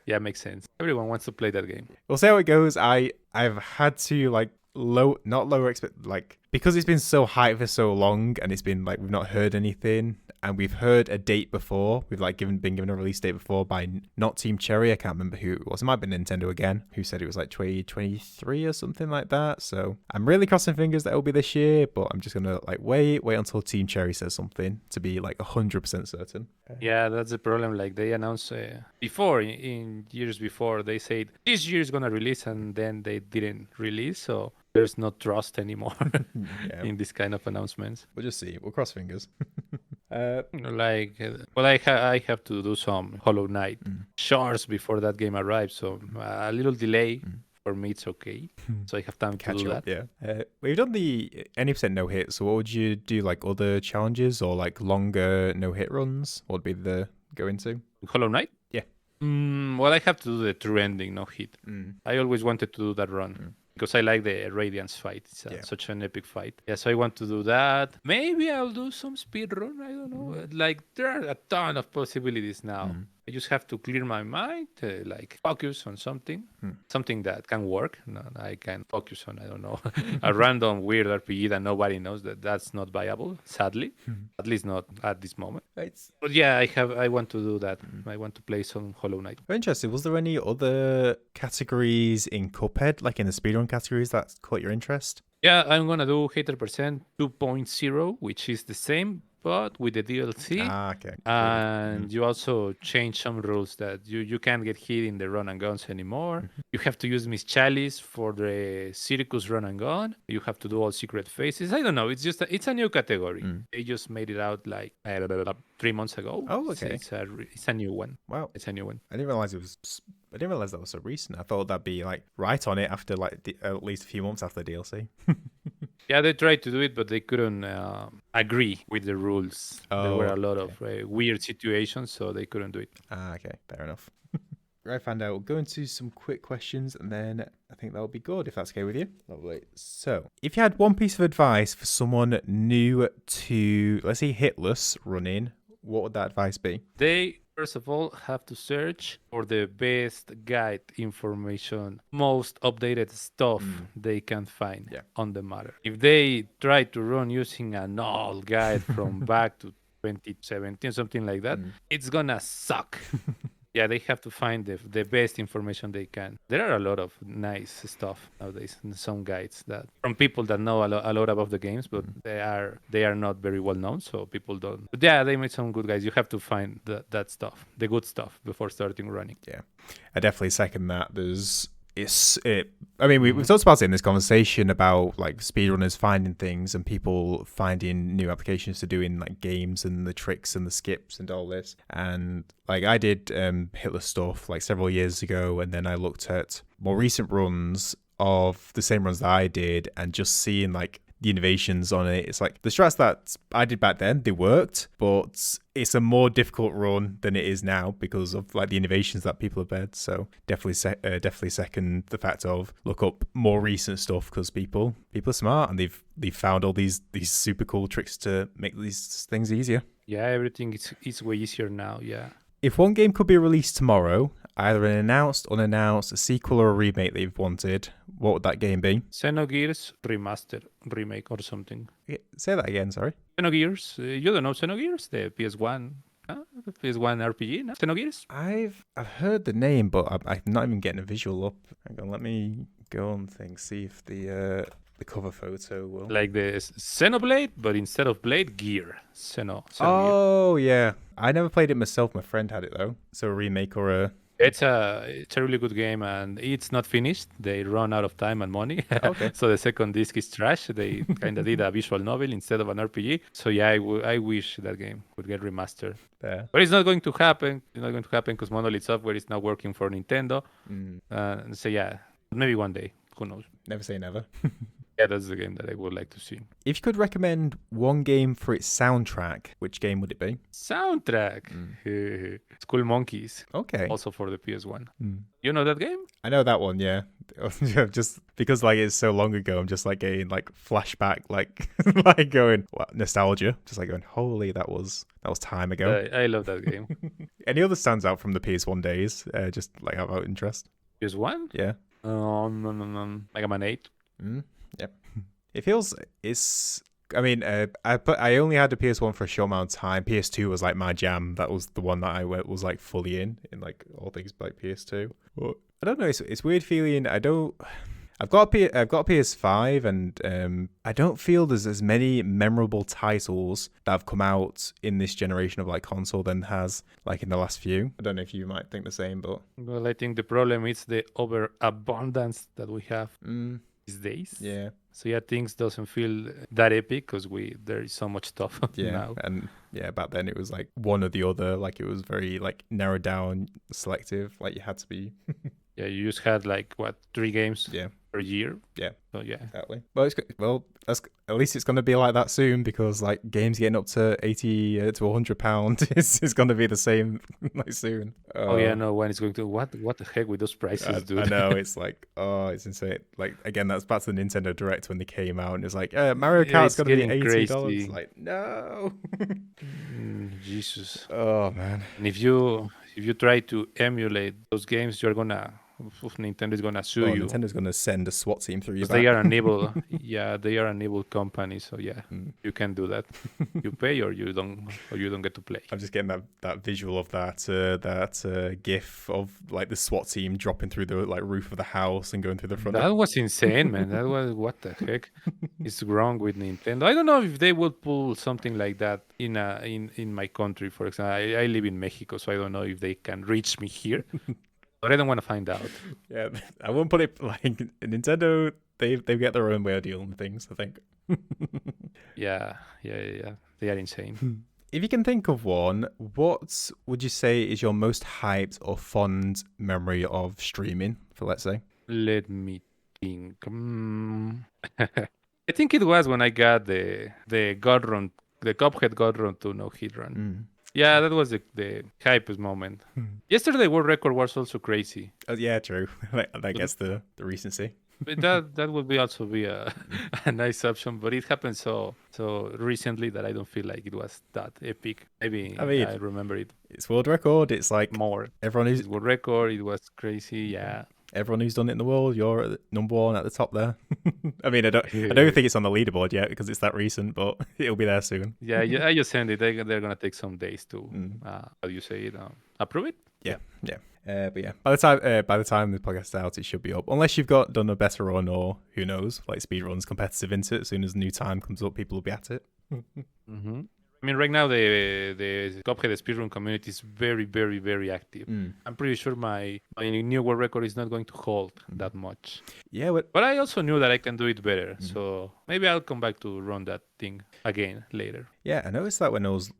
Yeah, makes sense. Everyone wants to play that game. We'll see how it goes. I've had to like not lower expect like because it's been so hyped for so long and it's been like we've not heard anything and we've heard a date before. We've like been given a release date before by not Team Cherry. I can't remember who it was. It might have been Nintendo again, who said it was like 2023 or something like that. So I'm really crossing fingers that it'll be this year, but I'm just gonna like wait until Team Cherry says something to be like 100% certain. Yeah, that's the problem. Like they announced before, in years before, they said this year is gonna release, and then they didn't release. So there's no trust anymore in this kind of announcements. We'll just see. We'll cross fingers. I have to do some Hollow Knight shorts before that game arrives. So a little delay. For me, it's okay. So I have time to do that. Yeah. We've done the any percent no hit. So what would you do? Like other challenges or like longer no hit runs? What would be the go into? Hollow Knight? Yeah. Well, I have to do the true ending, no hit. I always wanted to do that run. Because I like the Radiance fight. It's such an epic fight. Yeah, so I want to do that. Maybe I'll do some speedrun. I don't know. Like, there are a ton of possibilities now. I just have to clear my mind, like focus on something that can work. No, I can focus on, I don't know, a random weird RPG that nobody knows that's not viable, sadly. At least not at this moment. But yeah, I want to do that. I want to play some Hollow Knight. Very interesting. Was there any other categories in Cuphead, like in the speedrun categories, that caught your interest? Yeah, I'm gonna do Hater Percent 2.0, which is the same, but with the DLC. Okay. And you also change some rules that you can't get hit in the run and guns anymore. You have to use Miss Chalice for the Circus run and gun. You have to do all secret faces. I don't know. It's just it's a new category. They just made it out like 3 months ago. Oh, okay. It's a new one. Wow. It's a new one. I didn't realize that was so recent. I thought that'd be like right on it after like at least a few months after the DLC. Yeah, they tried to do it, but they couldn't agree with the rules. There were a lot of weird situations, so they couldn't do it. Okay, fair enough. Right, Fanda, we'll go into some quick questions, and then I think that'll be good, if that's okay with you. Lovely. So, if you had one piece of advice for someone new to, let's say, Hitless running, what would that advice be? They, first of all, have to search for the best guide information, most updated stuff they can find on the matter. If they try to run using an old guide from back to 2017, something like that, it's gonna suck. Yeah, they have to find the best information they can. There are a lot of nice stuff nowadays, and some guides that from people that know a lot about the games, but they are not very well known, so people don't. But yeah, they made some good guides. You have to find that stuff, the good stuff, before starting running. Yeah, I definitely second that. There's I mean, we've talked about it in this conversation about like speedrunners finding things and people finding new applications to do in like games and the tricks and the skips and all this. And like I did Hitless stuff like several years ago, and then I looked at more recent runs of the same runs that I did, and just seeing like the innovations on it. It's like the strats that I did back then, they worked, but it's a more difficult run than it is now because of like the innovations that people have made. So definitely second the fact of look up more recent stuff, because people are smart and they've found all these super cool tricks to make these things easier. Yeah, everything is way easier now. Yeah. If one game could be released tomorrow, either an announced, unannounced, a sequel or a remake that you've wanted, what would that game be? Xenogears Remaster, remake or something. Say that again, sorry. Xenogears, you don't know Xenogears? The PS1, the PS1 RPG, no? Xenogears? I've heard the name, but I'm not even getting a visual up. Hang on, let me go on things, see if the cover photo will. Like the Xenoblade, but instead of blade, gear. Xenogear. Oh, yeah. I never played it myself. My friend had it, though. So a remake or a... It's a really good game, and it's not finished. They run out of time and money. Okay. So the second disc is trash. They kind of did a visual novel instead of an RPG. So yeah, I wish that game would get remastered. Yeah. But it's not going to happen. It's not going to happen because Monolith Software is now working for Nintendo. So yeah, maybe one day. Who knows? Never say never. Yeah, that's the game that I would like to see. If you could recommend one game for its soundtrack, which game would it be? Soundtrack. Skull Monkeys. Okay. Also for the PS1. You know that game? I know that one, yeah. Just because like it's so long ago, I'm just like getting like flashback, like like going nostalgia. Just like going, holy, that was time ago. I love that game. Any other stands out from the PS1 days? Just like out of interest. PS1? Yeah. Mega Man 8. Yep. It feels I mean, I only had the PS1 for a short amount of time. PS2 was like my jam. That was the one that I was like fully in like all things like PS2. But I don't know. It's weird feeling. I've got a PS5, and I don't feel there's as many memorable titles that have come out in this generation of like console than has like in the last few. I don't know if you might think the same, but well, I think the problem is the overabundance that we have these days. Yeah. So yeah, things doesn't feel that epic because there is so much stuff now. And yeah, back then it was like one or the other. Like it was very like narrowed down, selective. Like you had to be. Yeah, you just had like 3 games per year. Yeah. So yeah. Exactly. At least it's going to be like that soon, because like games getting up to 80 to £100 is going to be the same like soon. Oh yeah, no, when it's going to what the heck with those prices, dude? I know, it's like, oh, it's insane. Like again, that's back to the Nintendo Direct when they came out, and it's like Mario Kart's going to be $80. Crazy. Like no. Jesus. Oh man. And if you try to emulate those games, you're gonna Nintendo's gonna sue you. Nintendo's gonna send a SWAT team through your back. They are an evil, they are an evil company. So yeah, you can't do that. You pay or you don't get to play. I'm just getting that visual of that GIF of like the SWAT team dropping through the like roof of the house and going through the front. That was insane, man. That was what the heck is wrong with Nintendo. I don't know if they would pull something like that in my country. For example, I live in Mexico, so I don't know if they can reach me here. But I don't want to find out. Yeah, I won't put it like Nintendo. They get their own way of dealing with things, I think. Yeah. They are insane. If you can think of one, what would you say is your most hyped or fond memory of streaming for, let's say? Let me think. I think it was when I got the God Run, the Cuphead God Run to no hit run. Yeah, that was the hypest moment. Yesterday world record was also crazy. Yeah, true. That gets the recency. But that would also be a nice option, but it happened so recently that I don't feel like it was that epic. Maybe I remember it. It's world record. It's like more. Everyone who's it's world record. It was crazy. Yeah. Everyone who's done it in the world, you're at number 1 at the top there. I mean, I don't think it's on the leaderboard yet because it's that recent, but it'll be there soon. Yeah, I just sent it. They're gonna take some days to how do you say it? Approve it. Yeah. But yeah, by the time the podcast is out, it should be up. Unless you've done a better run, or who knows, like speedrun's competitive into it. As soon as a new time comes up, people will be at it. I mean, right now the Cuphead speedrun community is very, very, very active. I'm pretty sure my new world record is not going to hold that much. Yeah, But I also knew that I can do it better, so maybe I'll come back to run that thing again later. yeah, I noticed that when I was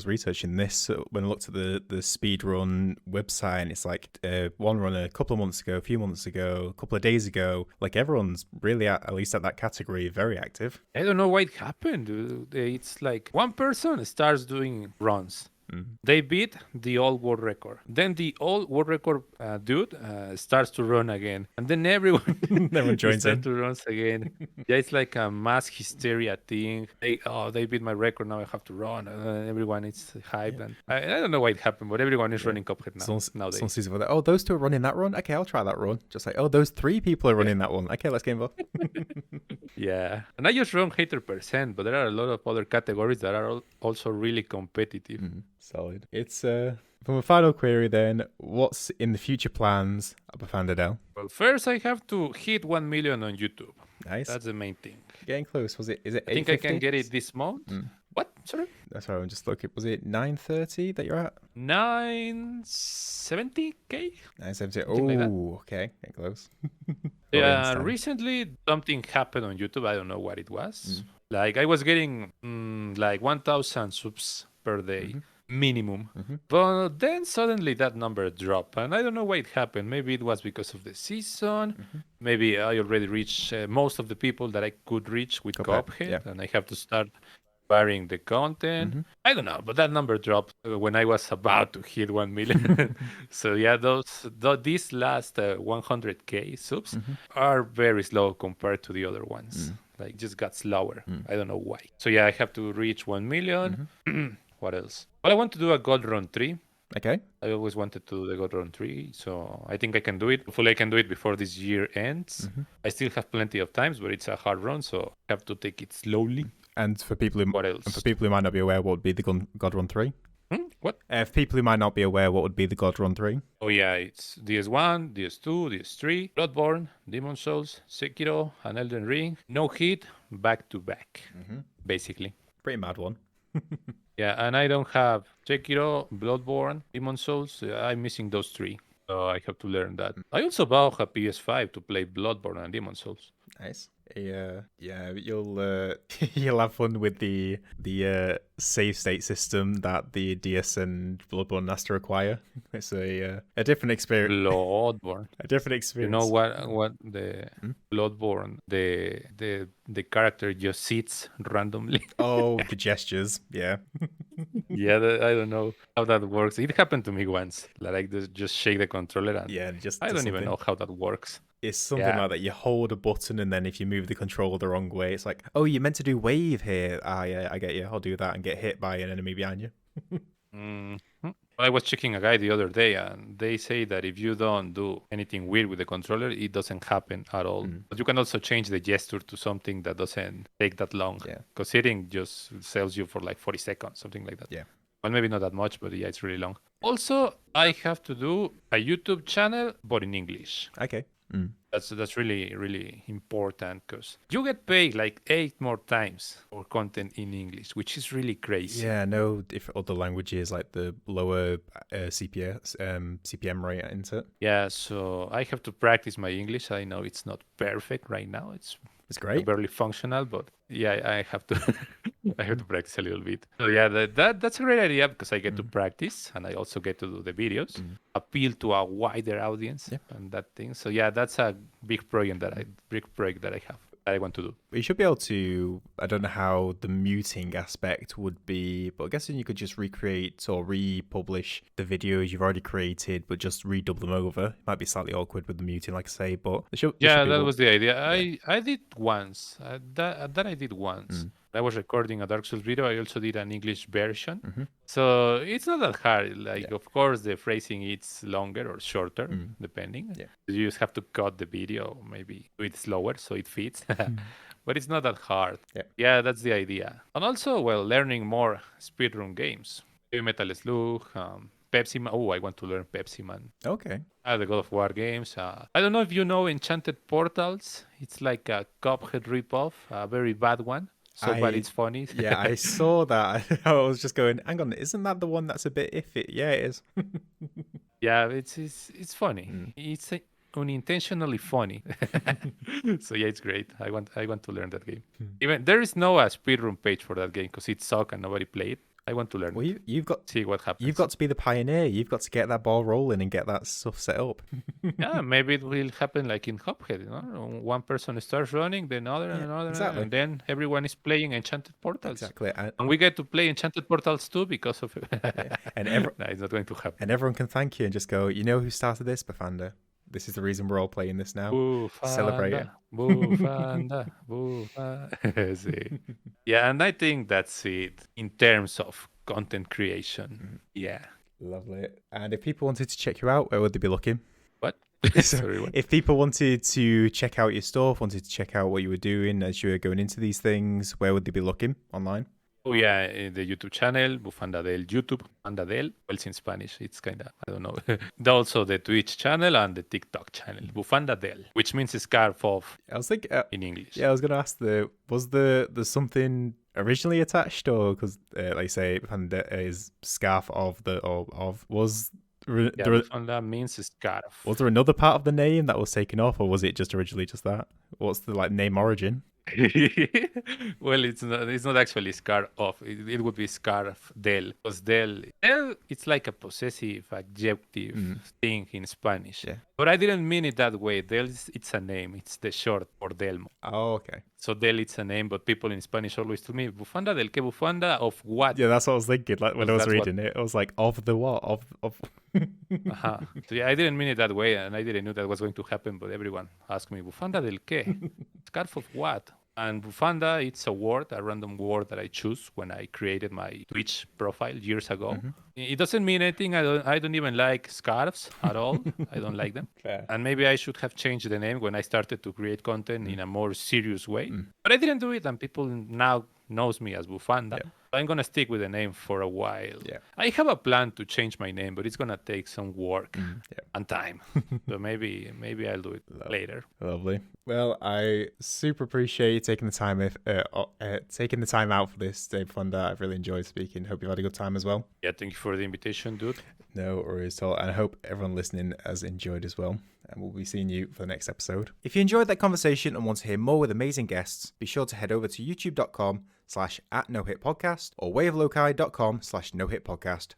researching this, when I looked at the speedrun website, and it's like one runner a couple of months ago, a few months ago, a couple of days ago, like everyone's really at least at that category very active. I don't know why it happened. It's like one person starts doing runs. They beat the old world record. Then the old world record dude starts to run again. And then everyone, joins in. starts to run again. Yeah, it's like a mass hysteria thing. They beat my record, now I have to run. Everyone is hyped. And I don't know why it happened, but everyone is running Cuphead nowadays. Someone sees it, oh, those two are running that run? Okay, I'll try that run. Just like, oh, those 3 people are running that one. Okay, let's get involved. Yeah. And I just run 100%, but there are a lot of other categories that are also really competitive. Solid. It's from a final query then, what's in the future plans at BufandaDel? Well, first I have to hit 1 million on YouTube. Nice. That's the main thing. Getting close. Is it 850? I think I can get it this month. What? Sorry? Sorry, I'm just looking. Was it 930 that you're at? 970K? 970. Something like that. Oh, okay. Getting close. Yeah, recently something happened on YouTube. I don't know what it was. Like I was getting like 1,000 subs per day. Minimum. But then suddenly that number dropped, and I don't know why it happened. Maybe it was because of the season. Maybe I already reached most of the people that I could reach with Cuphead, and I have to start varying the content. I don't know, but that number dropped when I was about to hit 1 million. So yeah, these last 100K subs are very slow compared to the other ones. Like just got slower. I don't know why. So yeah, I have to reach 1 million. What else? Well, I want to do a God Run 3. Okay. I always wanted to do the God Run 3, so I think I can do it. Hopefully I can do it before this year ends. I still have plenty of times, but it's a hard run, so I have to take it slowly. And for people who, what else? And for people who might not be aware, what would be the God Run 3? What? For people who might not be aware, what would be the God Run 3? Oh yeah, it's DS1, DS2, DS3, Bloodborne, Demon Souls, Sekiro, and Elden Ring. No hit, back to back, basically. Pretty mad one. Yeah, and I don't have Sekiro, Bloodborne, Demon Souls. I'm missing those 3. So I have to learn that. I also bought a PS5 to play Bloodborne and Demon Souls. Nice. Yeah, you'll you'll have fun with the save state system that the DS and Bloodborne has to require. It's a different experience. Bloodborne. A different experience. You know what the Bloodborne, the character just sits randomly. Oh, the gestures. Yeah. Yeah, I don't know how that works. It happened to me once. Like I just shake the controller and just I don't even know how that works. It's something like that. You hold a button, and then if you move the controller the wrong way, it's like, oh, you're meant to do wave here. Ah, yeah, I get you. I'll do that and get hit by an enemy behind you. I was checking a guide the other day, and they say that if you don't do anything weird with the controller, it doesn't happen at all. But you can also change the gesture to something that doesn't take that long. Yeah. Because hitting just sells you for like 40 seconds, something like that. Yeah. Well, maybe not that much, but yeah, it's really long. Also, I have to do a YouTube channel, but in English. Okay. That's really, really important because you get paid like 8 more times for content in English, which is really crazy. Yeah, no, if other languages like the lower CPM rate into it. Yeah, so I have to practice my English. I know it's not perfect right now. It's great, barely functional, but yeah, I have to I have to practice a little bit. So yeah, that's a great idea because I get to practice and I also get to do the videos, appeal to a wider audience and that thing. So yeah, that's a big project that I have. I want to do. You should be able to, I don't know how the muting aspect would be, but I'm guessing you could just recreate or republish the videos you've already created, but just redub them over. It might be slightly awkward with the muting, like I say, but that was the idea. I did once. That I did once. I was recording a Dark Souls video. I also did an English version. So it's not that hard. Like, of course, the phrasing is longer or shorter, depending. Yeah. You just have to cut the video, maybe do it slower so it fits. But it's not that hard. Yeah, that's the idea. And also, well, learning more speedrun games. Metal Slug, Pepsi Man. Oh, I want to learn Pepsi Man. Okay. The God of War games. I don't know if you know Enchanted Portals. It's like a Cuphead ripoff, a very bad one. so bad it's funny. Yeah, I saw that. I was just going, hang on, isn't that the one that's a bit iffy? Yeah, it is. Yeah, it's funny. It's unintentionally funny. So yeah, it's great. I want to learn that game. Even there is no speedrun page for that game because it sucked and nobody played. I want to learn. Well, you've got see what happens. You've got to be the pioneer. You've got to get that ball rolling and get that stuff set up. Yeah, maybe it will happen like in Cuphead. One person starts running, then another and another, exactly. and then everyone is playing Enchanted Portals. Exactly, and we get to play Enchanted Portals too because of it. And no, it's not going to happen. And everyone can thank you and just go, you know who started this, Bufanda? This is the reason we're all playing this now. Bufanda, Celebrate it. Bufanda, Bufanda. Yeah, and I think that's it in terms of content creation. Yeah. Lovely. And if people wanted to check you out, where would they be looking? What? Sorry, what? If people wanted to check out your stuff, wanted to check out what you were doing as you were going into these things, where would they be looking online? Oh yeah, the YouTube channel, BufandaDel YouTube, BufandaDel. Well, it's in Spanish. It's kind of, I don't know. Also the Twitch channel and the TikTok channel, BufandaDel, which means scarf of I was thinking, in English. Yeah, I was going to ask, was there something originally attached, or because, like say, Bufanda is scarf of was... Bufanda means scarf. Was there another part of the name that was taken off, or was it just originally just that? What's the name origin? Well, it's not actually scarf of. It would be scarf del, because del it's like a possessive adjective thing in Spanish. Yeah. But I didn't mean it that way. Del it's a name. It's the short for Delmo. Oh, okay. So del it's a name, but people in Spanish always tell me Bufanda del que Bufanda of what? Yeah, that's what I was thinking. Like when I was reading it, I was like, of the what? Of So yeah, I didn't mean it that way, and I didn't know that was going to happen. But everyone asked me, Bufanda del qué? Scarf of what? And Bufanda, it's a random word that I choose when I created my Twitch profile years ago. It doesn't mean anything. I don't even like scarves at all. I don't like them. Fair. And maybe I should have changed the name when I started to create content in a more serious way. But I didn't do it, and people now knows me as Bufanda. Yeah. I'm going to stick with the name for a while. Yeah. I have a plan to change my name, but it's going to take some work and time. So maybe I'll do it later. Lovely. Well, I super appreciate you taking the time out for this today, Bufanda. I've really enjoyed speaking. Hope you've had a good time as well. Yeah, thank you for the invitation, dude. No worries at all. And I hope everyone listening has enjoyed as well. And we'll be seeing you for the next episode. If you enjoyed that conversation and want to hear more with amazing guests, be sure to head over to youtube.com/@nohitpodcast or wayofloci.com/nohitpodcast